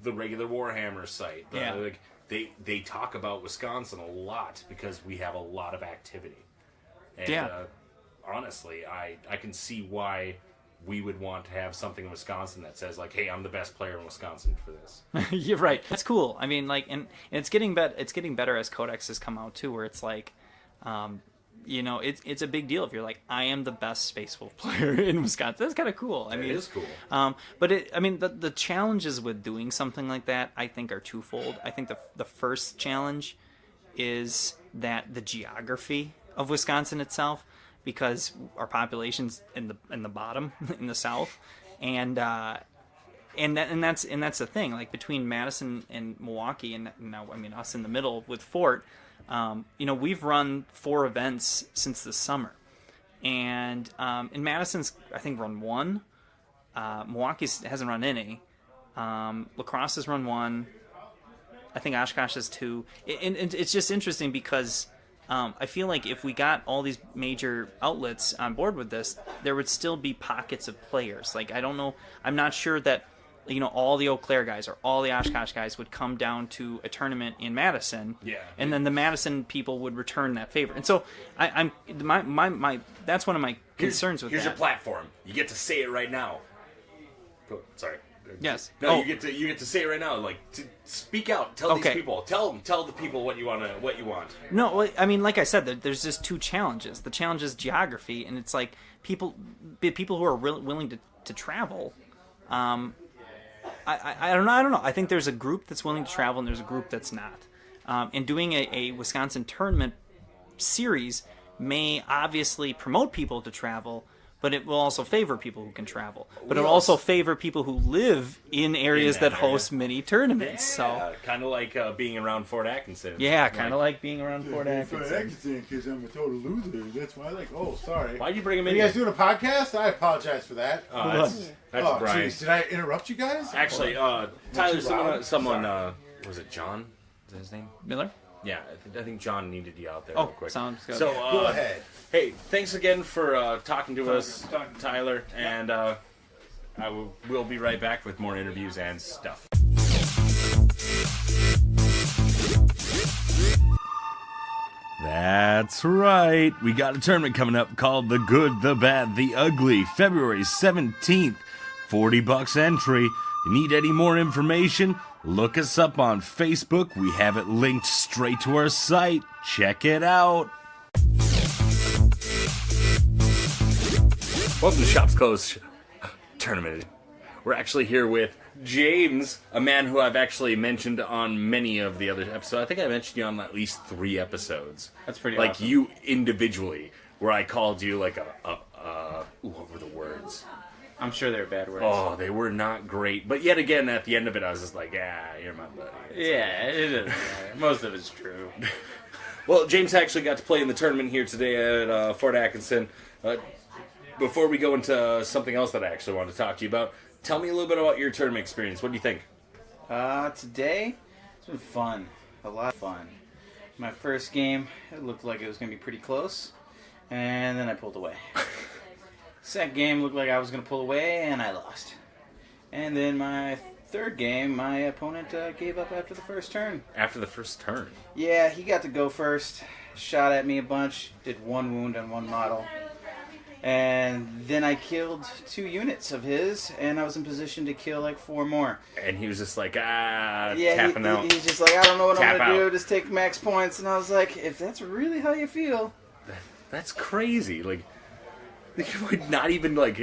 the regular Warhammer site. Yeah. Like, they talk about Wisconsin a lot because we have a lot of activity. And, Yeah. Honestly, I can see why we would want to have something in Wisconsin that says like, "Hey, I'm the best player in Wisconsin for this." You're right. That's cool. I mean, like, and it's getting better. It's getting better as Codex has come out too, where it's like, it's a big deal if you're like, I am the best Space Wolf player in Wisconsin. That's kind of cool. I mean, it is cool. But the challenges with doing something like that, I think, are twofold. I think the first challenge is that the geography of Wisconsin itself, because our population's in the bottom in the south, and that's the thing. Like between Madison and Milwaukee, and now us in the middle with Fort. We've run 4 events since the summer, and in Madison's I think run 1. Milwaukee hasn't run any. Lacrosse has run 1. I think Oshkosh has 2. And it's just interesting because I feel like if we got all these major outlets on board with this, there would still be pockets of players. Like I don't know, I'm not sure that all the Eau Claire guys or all the Oshkosh guys would come down to a tournament in Madison. Yeah. And then the Madison people would return that favor. And so I'm that's one of my concerns with Here's that. your platform. You get to say it right now. Oh, sorry. Yes. No, Oh. you get to say it right now. Like to speak out. Tell Okay. these people. Tell the people what you want. No, well, I mean, like I said, there's just 2 challenges. The challenge is geography, and it's like people who are willing to travel. I don't know. I don't know. I think there's a group that's willing to travel, and there's a group that's not. And doing a Wisconsin tournament series may obviously promote people to travel, but it will also favor people who can travel. But it will also favor people who live in areas that host mini tournaments. So kind of like being around Fort Atkinson. yeah, kind of like being around Fort Fort Atkinson. Atkinson, because I'm a total loser. That's why I like. Oh, sorry. Why'd you bring him Are in? you guys doing a podcast? I apologize for that. That's Oh, Brian. jeez. Did I interrupt you guys? Actually, Tyler, someone was it John? Is that his name? Miller? Yeah, I think John needed you out there Oh, real quick. sounds good. So, Go ahead. Hey, thanks again for talking to us, Tyler, and we'll be right back with more interviews and stuff. That's right. We got a tournament coming up called The Good, The Bad, The Ugly, February 17th. $40 entry. You need any more information? Look us up on Facebook. We have it linked straight to our site. Check it out. Welcome to Shops Closed Tournament. We're actually here with James, a man who I've actually mentioned on many of the other episodes. I think I mentioned you on at least 3 episodes. That's pretty like awesome. you individually, where I called you like what were the words? I'm sure they're bad words. Oh, they were not great. But yet again, at the end of it, I was just like, you're my buddy. Yeah, it is. Most of it's true. Well, James actually got to play in the tournament here today at Fort Atkinson. Before we go into something else that I actually want to talk to you about, tell me a little bit about your tournament experience. What do you think? Today, it's been fun. A lot of fun. My first game, it looked like it was going to be pretty close, and then I pulled away. Second game looked like I was going to pull away, and I lost. And then my third game, my opponent gave up after the first turn. After the first turn? Yeah, he got to go first, shot at me a bunch, did 1 wound on 1 model. And then I killed 2 units of his, and I was in position to kill like 4 more. And he was just like, Yeah, tapping out. he's just like, I don't know what Tap I'm going to out. do, just take max points. And I was like, if that's really how you feel. That's crazy. Like, you would not even, like,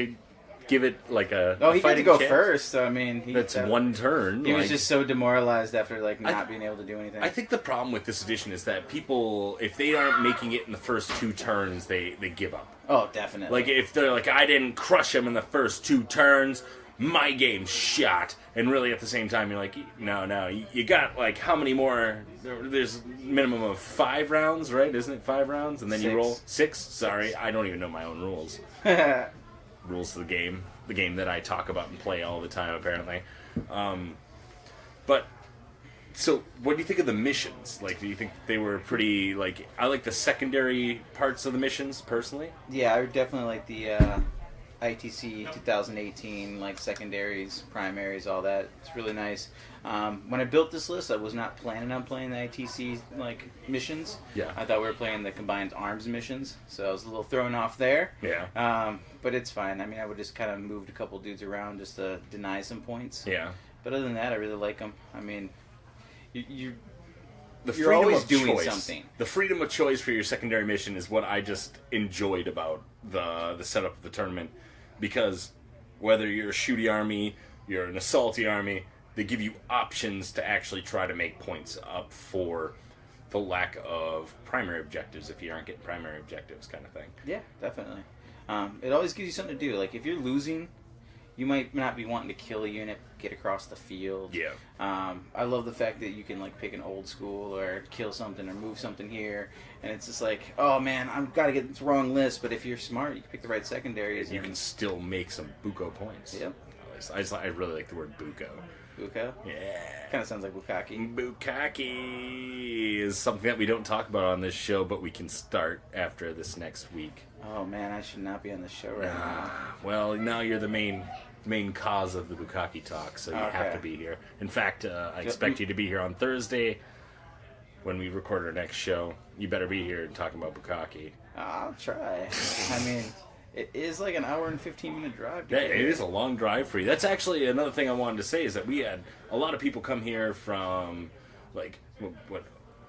give it, like, a Oh, a he got to fighting go chance. first. I mean, That's 1 turn. He was like- just so demoralized after like I- not being able to do anything. I think the problem with this edition is that people, if they aren't making it in the first 2 turns, they give up. Oh, definitely. Like, if they're like, I didn't crush him in the first 2 turns, my game's shot. And really, at the same time, you're like, no, you got, like, how many more? There's minimum of 5 rounds, right? Isn't it 5 rounds? And then you 6. roll 6? Sorry, I don't even know my own rules. Rules of the game that I talk about and play all the time, apparently. But, so, what do you think of the missions? Like, do you think they were pretty, like, I like the secondary parts of the missions, personally. Yeah, I definitely like the ITC 2018, like secondaries, primaries, all that. It's really nice. When I built this list, I was not planning on playing the ITC like missions. Yeah. I thought we were playing the combined arms missions, so I was a little thrown off there. Yeah. But it's fine. I mean, I would just kind of moved a couple dudes around just to deny some points. Yeah. But other than that, I really like them. I mean, The You're freedom always of doing choice. something. The freedom of choice for your secondary mission is what I just enjoyed about the setup of the tournament, because whether you're a shooty army, you're an assaulty army, they give you options to actually try to make points up for the lack of primary objectives if you aren't getting primary objectives, kind of thing. yeah, definitely. It always gives you something to do. Like, if you're losing, you might not be wanting to kill a unit, get across the field. Yeah. I love the fact that you can, like, pick an old school or kill something or move something here. And it's just like, oh, man, I've got to get this wrong list. But if you're smart, you can pick the right secondaries. You and- can still make some buko points. Yep. I really like the word buko. Buko? Yeah. Kind of sounds like Bukaki. Bukkake is something that we don't talk about on this show, but we can start after this next week. Oh, man, I should not be on the show right now. Well, now you're the main cause of the Bukkake talk, so you have Okay. to be here. In fact, I expect you to be here on Thursday when we record our next show. You better be here and talking about Bukkake. I'll try. I mean, it is like an hour and 15-minute drive. To Yeah, get it here. is a long drive for you. That's actually another thing I wanted to say is that we had a lot of people come here from, like, what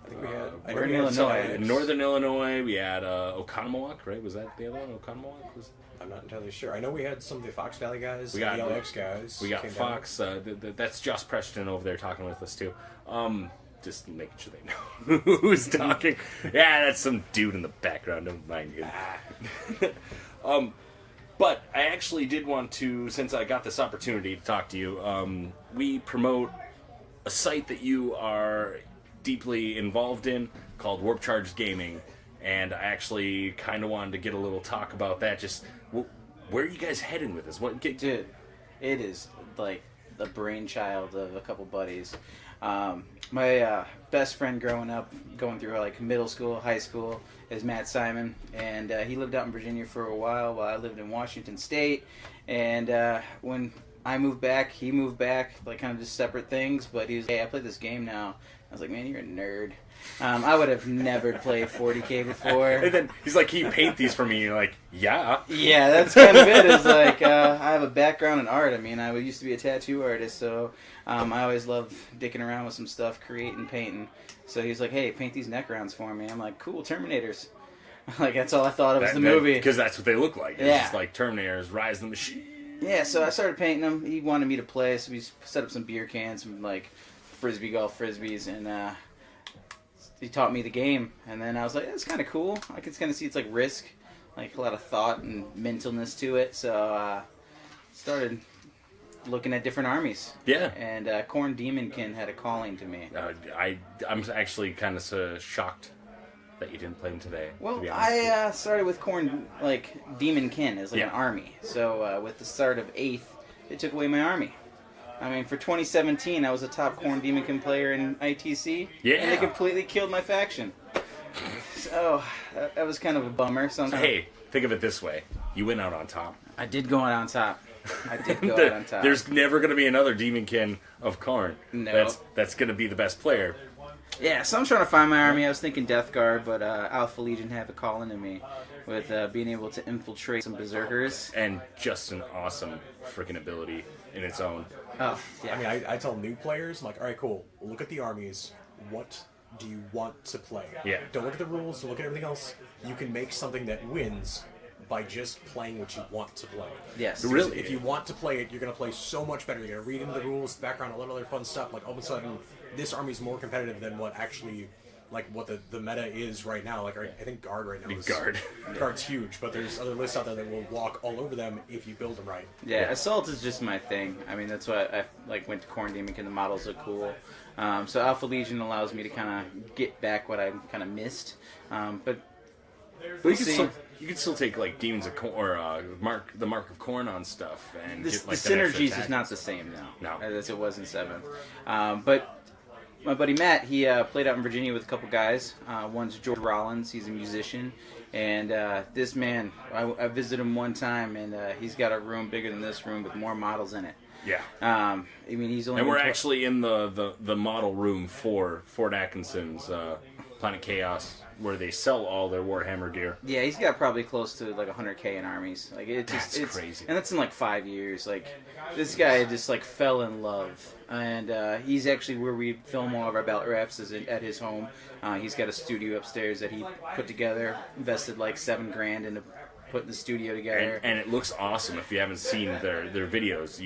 I think we had. I know We're in we had some Illinois. In Northern Illinois, we had Oconomowoc, right? Was that the other one? Oconomowoc was. I'm not entirely sure. I know we had some of the Fox Valley guys, We the got LAX guys. We got came Fox. That's Josh Preston over there talking with us too. Just making sure they know who's talking. Yeah, that's some dude in the background. Don't mind him. But I actually did want to, since I got this opportunity to talk to you, we promote a site that you are deeply involved in called Warp Charge Gaming, and I actually kind of wanted to get a little talk about that. Just where are you guys heading with this? Dude, it is like the brainchild of a couple buddies. My best friend growing up, going through like middle school, high school, is Matt Simon, and he lived out in Virginia for a while I lived in Washington State. And when I moved back, he moved back, like kind of just separate things. But he was, hey, I play this game now. I was like, man, you're a nerd. I would have never played 40K before. And then he's like, can you paint these for me? And you're like, yeah. Yeah, that's kind of it. It's like, I have a background in art. I mean, I used to be a tattoo artist, so I always loved dicking around with some stuff, creating, painting. So he's like, hey, paint these Necrons for me. I'm like, cool, Terminators. Like, that's all I thought of was the movie. Because that's what they look like. It's Yeah. just like Terminators, Rise of the Machine. Yeah, so I started painting them. He wanted me to play, so we set up some beer cans, some like frisbee golf frisbees, and he taught me the game. And then I was like, that's kind of cool. I can kind of see it's like Risk, like a lot of thought and mentalness to it. So started looking at different armies. Yeah. And Khorne Demonkin had a calling to me. I'm actually kind of shocked that you didn't play him today. Well, to be honest. I started with Khorne, like Demonkin as like Yeah. an army. So with the start of 8th, they took away my army. I mean, for 2017, I was a top Khorne Demonkin player in ITC. Yeah. And they completely killed my faction. So that was kind of a bummer. So Hey, think of it this way. You went out on top. I did go out on top. I did go out on top. There's never going to be another Demonkin of Khorne. No. That's going to be the best player. Yeah, so I'm trying to find my army. I was thinking Death Guard, but Alpha Legion have a calling to me with being able to infiltrate some berserkers. And just an awesome freaking ability in its own. Oh, yeah. I mean, I tell new players, I'm like, all right, cool. Look at the armies. What do you want to play? Yeah. Don't look at the rules. Don't look at everything else. You can make something that wins by just playing what you want to play. Yes. Really? If you want to play it, you're going to play so much better. You're going to read into the rules, the background, a lot of other fun stuff. Like, all of a sudden, this army's more competitive than what actually, like, what the meta is right now. Like, I think Guard right now is... Guard. Guard's huge, but there's other lists out there that will walk all over them if you build them right. Yeah, Assault is just my thing. I mean, that's why I like went to Khorne Demonkin. The models look cool. So Alpha Legion allows me to kind of get back what I kind of missed. But you can still take like Demons of Khorne or the Mark of Khorne on stuff and the get like the that extra synergies attack is not the same now, No. as it was in 7th. But my buddy Matt, he played out in Virginia with a couple guys. One's George Rollins, he's a musician. And this man, I visited him one time, and he's got a room bigger than this room with more models in it. Yeah. I mean, he's only. And we're been actually in the model room for Fort Atkinson's Planet Chaos, where they sell all their Warhammer gear. Yeah, he's got probably close to like 100K in armies. Like it's crazy. and that's in like 5 years. Like this guy just like fell in love, and he's actually where we film all of our ballot raps is at his home. He's got a studio upstairs that he put together, invested like $7,000 into putting the studio together. And it looks awesome. If you haven't seen their videos,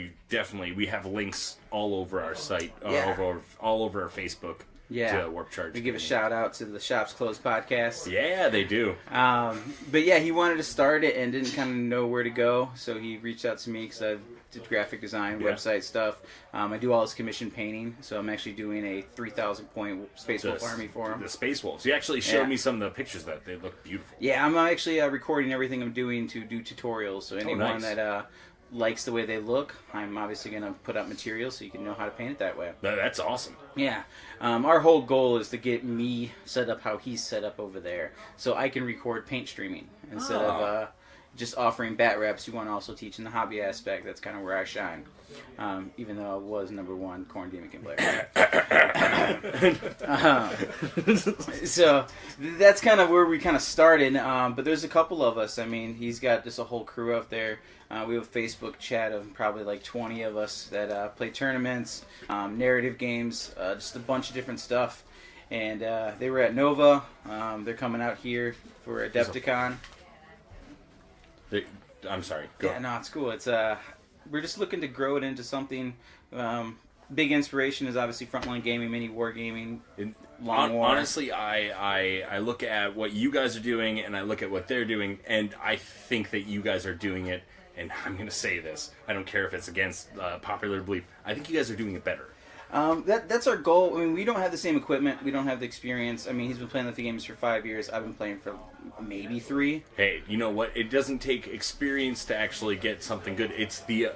we have links all over our site, all over our Facebook. Yeah, To Warp Charge. We give a shout out to the Shops Closed podcast. Yeah, they do. But yeah, he wanted to start it and didn't kind of know where to go, so he reached out to me because I did graphic design, website stuff. I do all his commission painting, so I'm actually doing a 3,000 point Space Wolf army for him. The Space Wolves. You actually showed me some of the pictures of that. They look beautiful. Yeah, I'm actually recording everything I'm doing to do tutorials, so anyone nice. that likes the way they look, I'm obviously going to put out materials so you can know how to paint it that way. That's awesome. Yeah. Our whole goal is to get me set up how he's set up over there, so I can record paint streaming instead of just offering bat reps. You want to also teach in the hobby aspect. That's kind of where I shine. Even though I was #1 Khorne Demonkin player. So that's kind of where we kind of started. But there's a couple of us. I mean, he's got just a whole crew up there. We have a Facebook chat of probably like 20 of us that play tournaments, narrative games, just a bunch of different stuff. and they were at Nova. They're coming out here for Adepticon. I'm sorry. Go. Yeah, no, it's cool. It's we're just looking to grow it into something. Big inspiration is obviously Frontline Gaming, Mini Wargaming, Long War. Honestly, I look at what you guys are doing, and I look at what they're doing, and I think that you guys are doing it, and I'm going to say this. I don't care if it's against popular belief. I think you guys are doing it better. That's our goal. I mean, we don't have the same equipment. We don't have the experience. I mean, he's been playing the games for 5 years. I've been playing for maybe 3. Hey, you know what? It doesn't take experience to actually get something good. It's the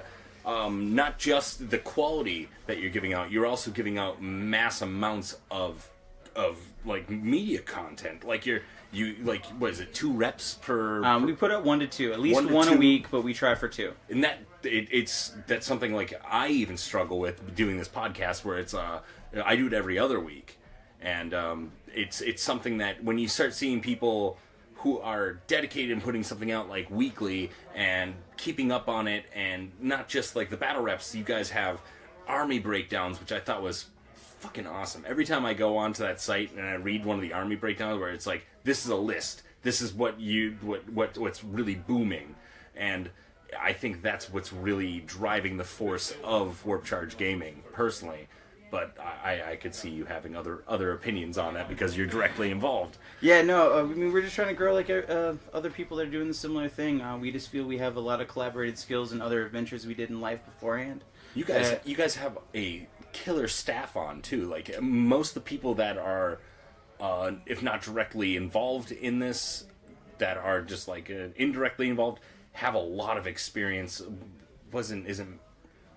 not just the quality that you're giving out. You're also giving out mass amounts of like media content. Like you like, what is it? 2 reps per? We put out 1 to 2, at least 1 to one 2. a week, but we try for 2. And that's something like I even struggle with doing this podcast, where it's I do it every other week, and it's something that when you start seeing people who are dedicated in putting something out like weekly and keeping up on it, and not just like the battle reps, you guys have army breakdowns, which I thought was fucking awesome. Every time I go onto that site and I read one of the army breakdowns where it's like, this is a list, this is what's really booming, and I think that's what's really driving the force of Warp Charge Gaming, personally. But I could see you having other opinions on that because you're directly involved. Yeah, no, I mean, we're just trying to grow like other people that are doing the similar thing. We just feel we have a lot of collaborated skills and other adventures we did in life beforehand. You guys have a killer staff on too. Like most of the people that are, if not directly involved in this, that are just like indirectly involved, have a lot of experience. Isn't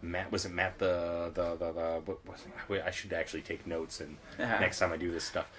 Matt? Was it Matt I should actually take notes and next time I do this stuff.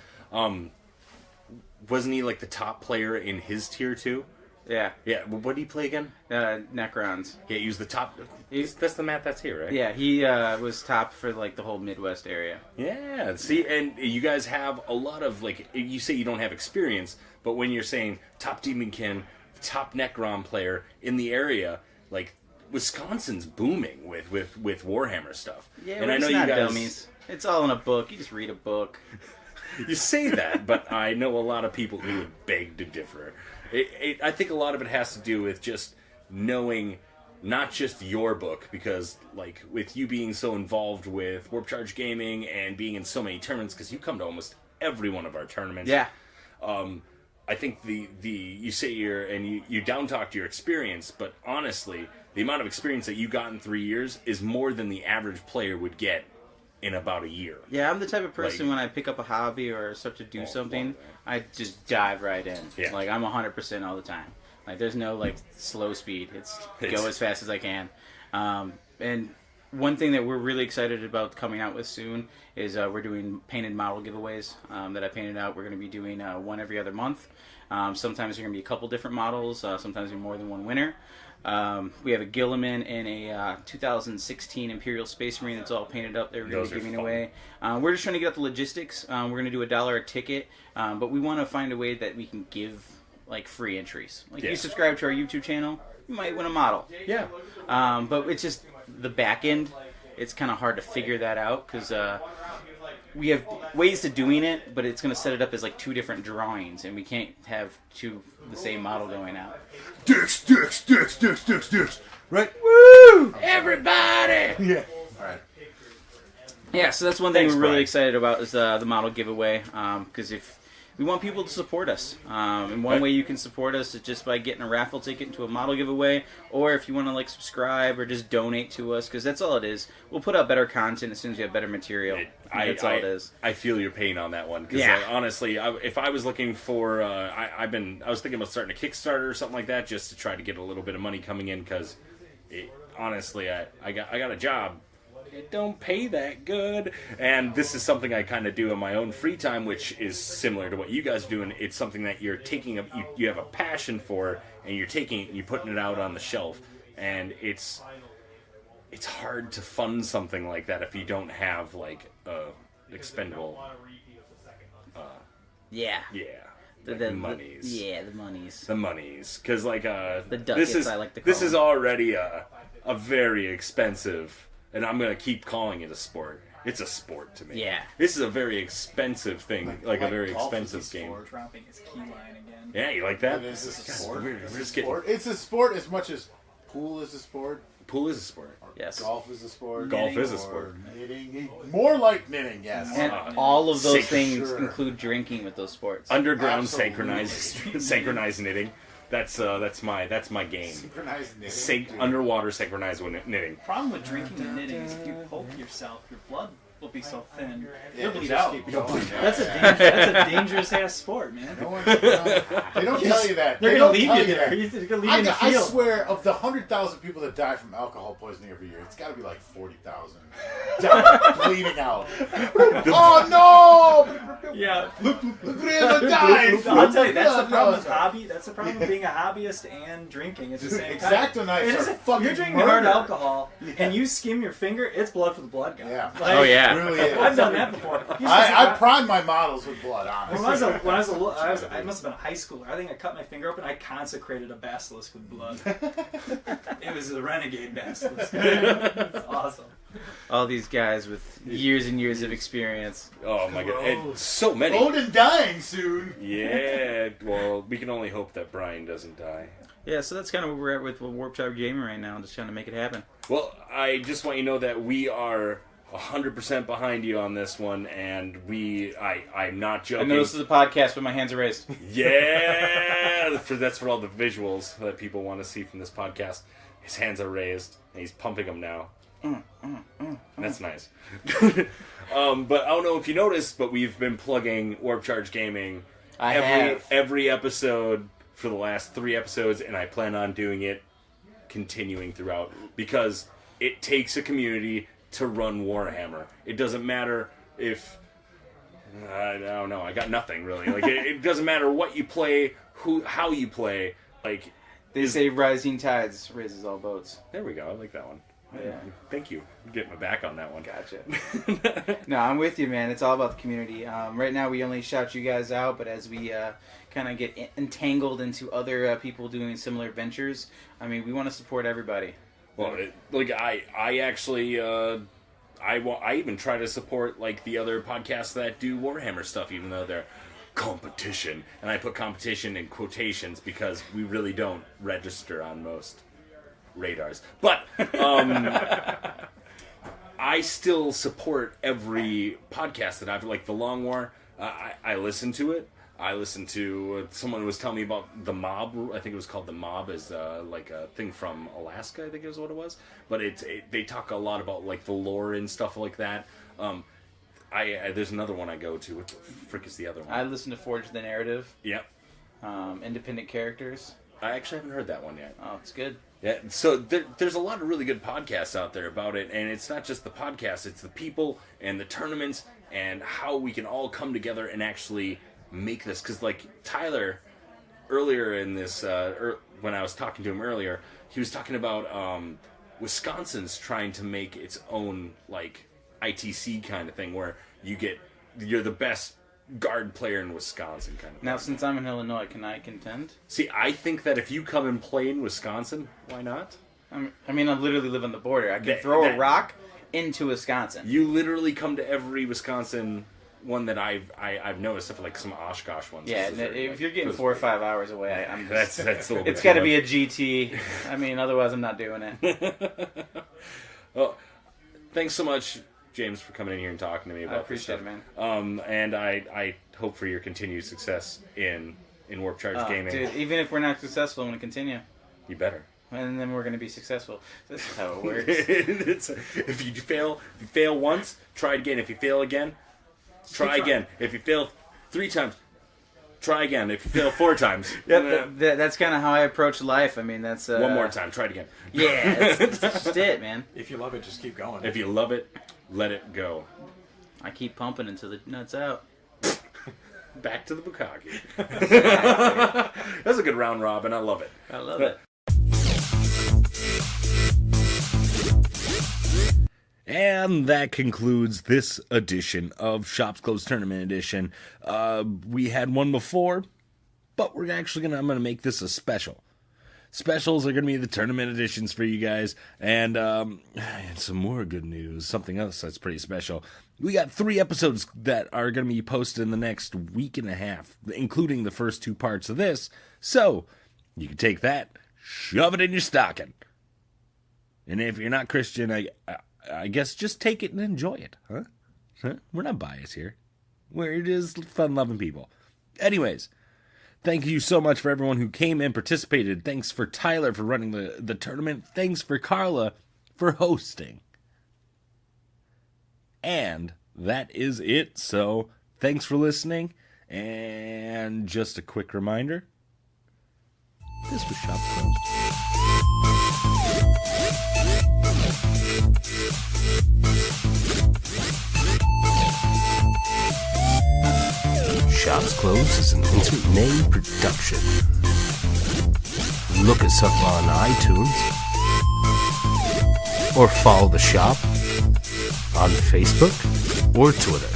Wasn't he like the top player in his tier too? Yeah. Yeah. What did he play again? Necrons. Yeah, he was the top. That's the Matt that's here, right? Yeah, he was top for like the whole Midwest area. Yeah. See, and you guys have a lot of like. You say you don't have experience, but when you're saying top Demonkin, top Necron player in the area, like Wisconsin's booming with Warhammer stuff. Yeah, and I know you not guys. Dummies. It's all in a book. You just read a book. You say that, but I know a lot of people who would beg to differ. I think a lot of it has to do with just knowing not just your book, because like with you being so involved with Warp Charge Gaming and being in so many tournaments, because you come to almost every one of our tournaments. Yeah. I think you say you down talk your experience, but honestly, the amount of experience that you got in 3 years is more than the average player would get in about a year. Yeah, I'm the type of person Like, when I pick up a hobby or start to do something, I just dive right in. Yeah. Like I'm 100% all the time. Like there's no like slow speed. It's go as fast as I can. And one thing that we're really excited about coming out with soon is we're doing painted model giveaways that I painted out. We're going to be doing one every other month. Sometimes there are going to be a couple different models. Sometimes be more than one winner. We have a Gilliman and a 2016 Imperial Space Marine that's all painted up. They're going to be giving away. We're just trying to get out the logistics. We're going to do $1 a ticket, but we want to find a way that we can give like free entries. Like if you subscribe to our YouTube channel, you might win a model. Yeah. But it's just the back end. It's kind of hard to figure that out because we have ways to doing it, but it's going to set it up as like 2 different drawings, and we can't have 2 the same model going out. Dicks. Right? Woo! Everybody! Yeah. All right. Yeah, so that's one thing Thanks, we're really Brian. excited about is the model giveaway, because if we want people to support us, and one way you can support us is just by getting a raffle ticket into a model giveaway, or if you want to like subscribe or just donate to us, because that's all it is. We'll put out better content as soon as we have better material. That's all it is. I feel your pain on that one because honestly, if I was looking for, I was thinking about starting a Kickstarter or something like that just to try to get a little bit of money coming in because, honestly, I got a job. It don't pay that good, and this is something I kind of do in my own free time, which is similar to what you guys do. And it's something that you're taking up, you have a passion for, and you're taking it and you're putting it out on the shelf, and it's hard to fund something like that if you don't have like expendable. Yeah. The monies. The monies. The monies, because like ducats, I like to call this is them. already a very expensive and I'm gonna keep calling it a sport. It's a sport to me. Yeah. This is a very expensive thing, like a very golf is a expensive game. sport. Dropping his key line again. Yeah, you like that? It is a sport. We're It's just a getting- sport. It's a sport as much as pool is a sport. Pool is a sport. Yes. Golf is a sport. Golf is a or sport. Knitting. More like knitting, yes. And all of those Sick. things Sure. include drinking with those sports. Underground Absolutely. synchronized knitting. That's my game. Synchronized knitting. Dude. Underwater synchronized knitting. Problem with drinking and knitting is if you poke yourself, your blood will be so thin, Yeah, you'll bleed just out. keep going. That's a dangerous ass sport, man. No one's they don't tell you that. They're They gonna don't leave tell you you there. that. They're gonna leave you in the I field. swear, of the 100,000 people that die from alcohol poisoning every year, it's got to be like 40,000 die bleeding out. Oh no! Yeah. Brianna died. I'll tell you, that's the No, problem no, with no. hobby. That's the problem with being a hobbyist and drinking at the same time. Exacto nights It are isn't- fucking You're drinking hard murder. alcohol and you skim your finger, it's blood for the blood guy. Yeah. Like, Oh, yeah. It really is. I've done that before. I prime my models with blood, honestly. When I must have been a high schooler. I think I cut my finger open. I consecrated a basilisk with blood. It was a renegade basilisk. It's awesome. All these guys with years and years of experience. Oh my god, and so many. Old and dying soon. Yeah, well, we can only hope that Brian doesn't die. Yeah, so that's kind of where we're at with Warp Tribe Gaming right now. Just trying to make it happen. Well, I just want you to know that we are 100% behind you on this one, and I'm not I joking. know this is a podcast, but my hands are raised. Yeah, that's for all the visuals that people want to see from this podcast. His hands are raised, and he's pumping them now. That's nice. But I don't know if you noticed, but we've been plugging Warp Charge Gaming every episode for the last 3 episodes, and I plan on doing it continuing throughout because it takes a community to run Warhammer. It doesn't matter if I don't know. I got nothing really. Like it doesn't matter what you play, how you play. Like They say rising tides raises all boats. there we go. I like that one. Yeah. Thank you. Get my back on that one. Gotcha. No, I'm with you, man. It's all about the community. Right now, we only shout you guys out, but as we kind of get entangled into other people doing similar ventures, I mean, we want to support everybody. Well, I actually I even try to support like the other podcasts that do Warhammer stuff, even though they're competition, and I put competition in quotations because we really don't register on most radars. But I still support every podcast that I've like the Long War. I listen to it. I listened to someone was telling me about the Mob. I think it was called the Mob, is like a thing from Alaska. I think is what it was. But they talk a lot about like the lore and stuff like that. There's another one I go to. What the frick is the other one? I listen to Forge the Narrative, Yep. Independent Characters. I actually haven't heard that one yet. Oh, it's good. Yeah, so there's a lot of really good podcasts out there about it, and it's not just the podcasts, it's the people and the tournaments and how we can all come together and actually make this. Because like Tyler, earlier in this, when I was talking to him earlier, he was talking about Wisconsin's trying to make its own like ITC kind of thing where you're the best guard player in Wisconsin kind of Now, thing. since I'm in Illinois, can I contend? See, I think that if you come and play in Wisconsin, why not? I mean, I literally live on the border. I can That- throw a that- rock into Wisconsin. You literally come to every Wisconsin one that I've noticed, except for like some Oshkosh ones. Yeah, This is very- if you're getting 4 or 5 hours away, I'm that's a little bit it's got to too be a GT. I mean, otherwise I'm not doing it. much. Well, thanks so much, James, for coming in here and talking to me about I appreciate this it, stuff. man. And I hope for your continued success in Warp Charge Gaming. Dude, even if we're not successful, I'm going to continue. You better. And then we're going to be successful. This is how it works. If you fail once, try it again. If you fail again, try again. If you fail 3 times, try again. If you fail 4 times, That's kind of how I approach life. I mean, that's... one more time, try it again. Yeah, that's just it, man. If you love it, just keep going. If you love it, let it go. I keep pumping until the nut's out. Back to the bukkake. That's a good round robin. I love it. I love it. And that concludes this edition of Shops Closed Tournament Edition. We had one before, but I'm gonna make this a special. Specials are going to be the tournament editions for you guys. And some more good news, something else that's pretty special. We got 3 episodes that are going to be posted in the next week and a half, including the first 2 parts of this. So you can take that, shove it in your stocking. And if you're not Christian, I guess just take it and enjoy it, huh? We're not biased here. We're just fun-loving people. Anyways, thank you so much for everyone who came and participated. Thanks for Tyler for running the tournament. Thanks for Carla for hosting. And that is it. So thanks for listening. And just a quick reminder, this was Shops Closed. Shops Closed is an Insert Name production. Look us up on iTunes or follow the shop on Facebook or Twitter.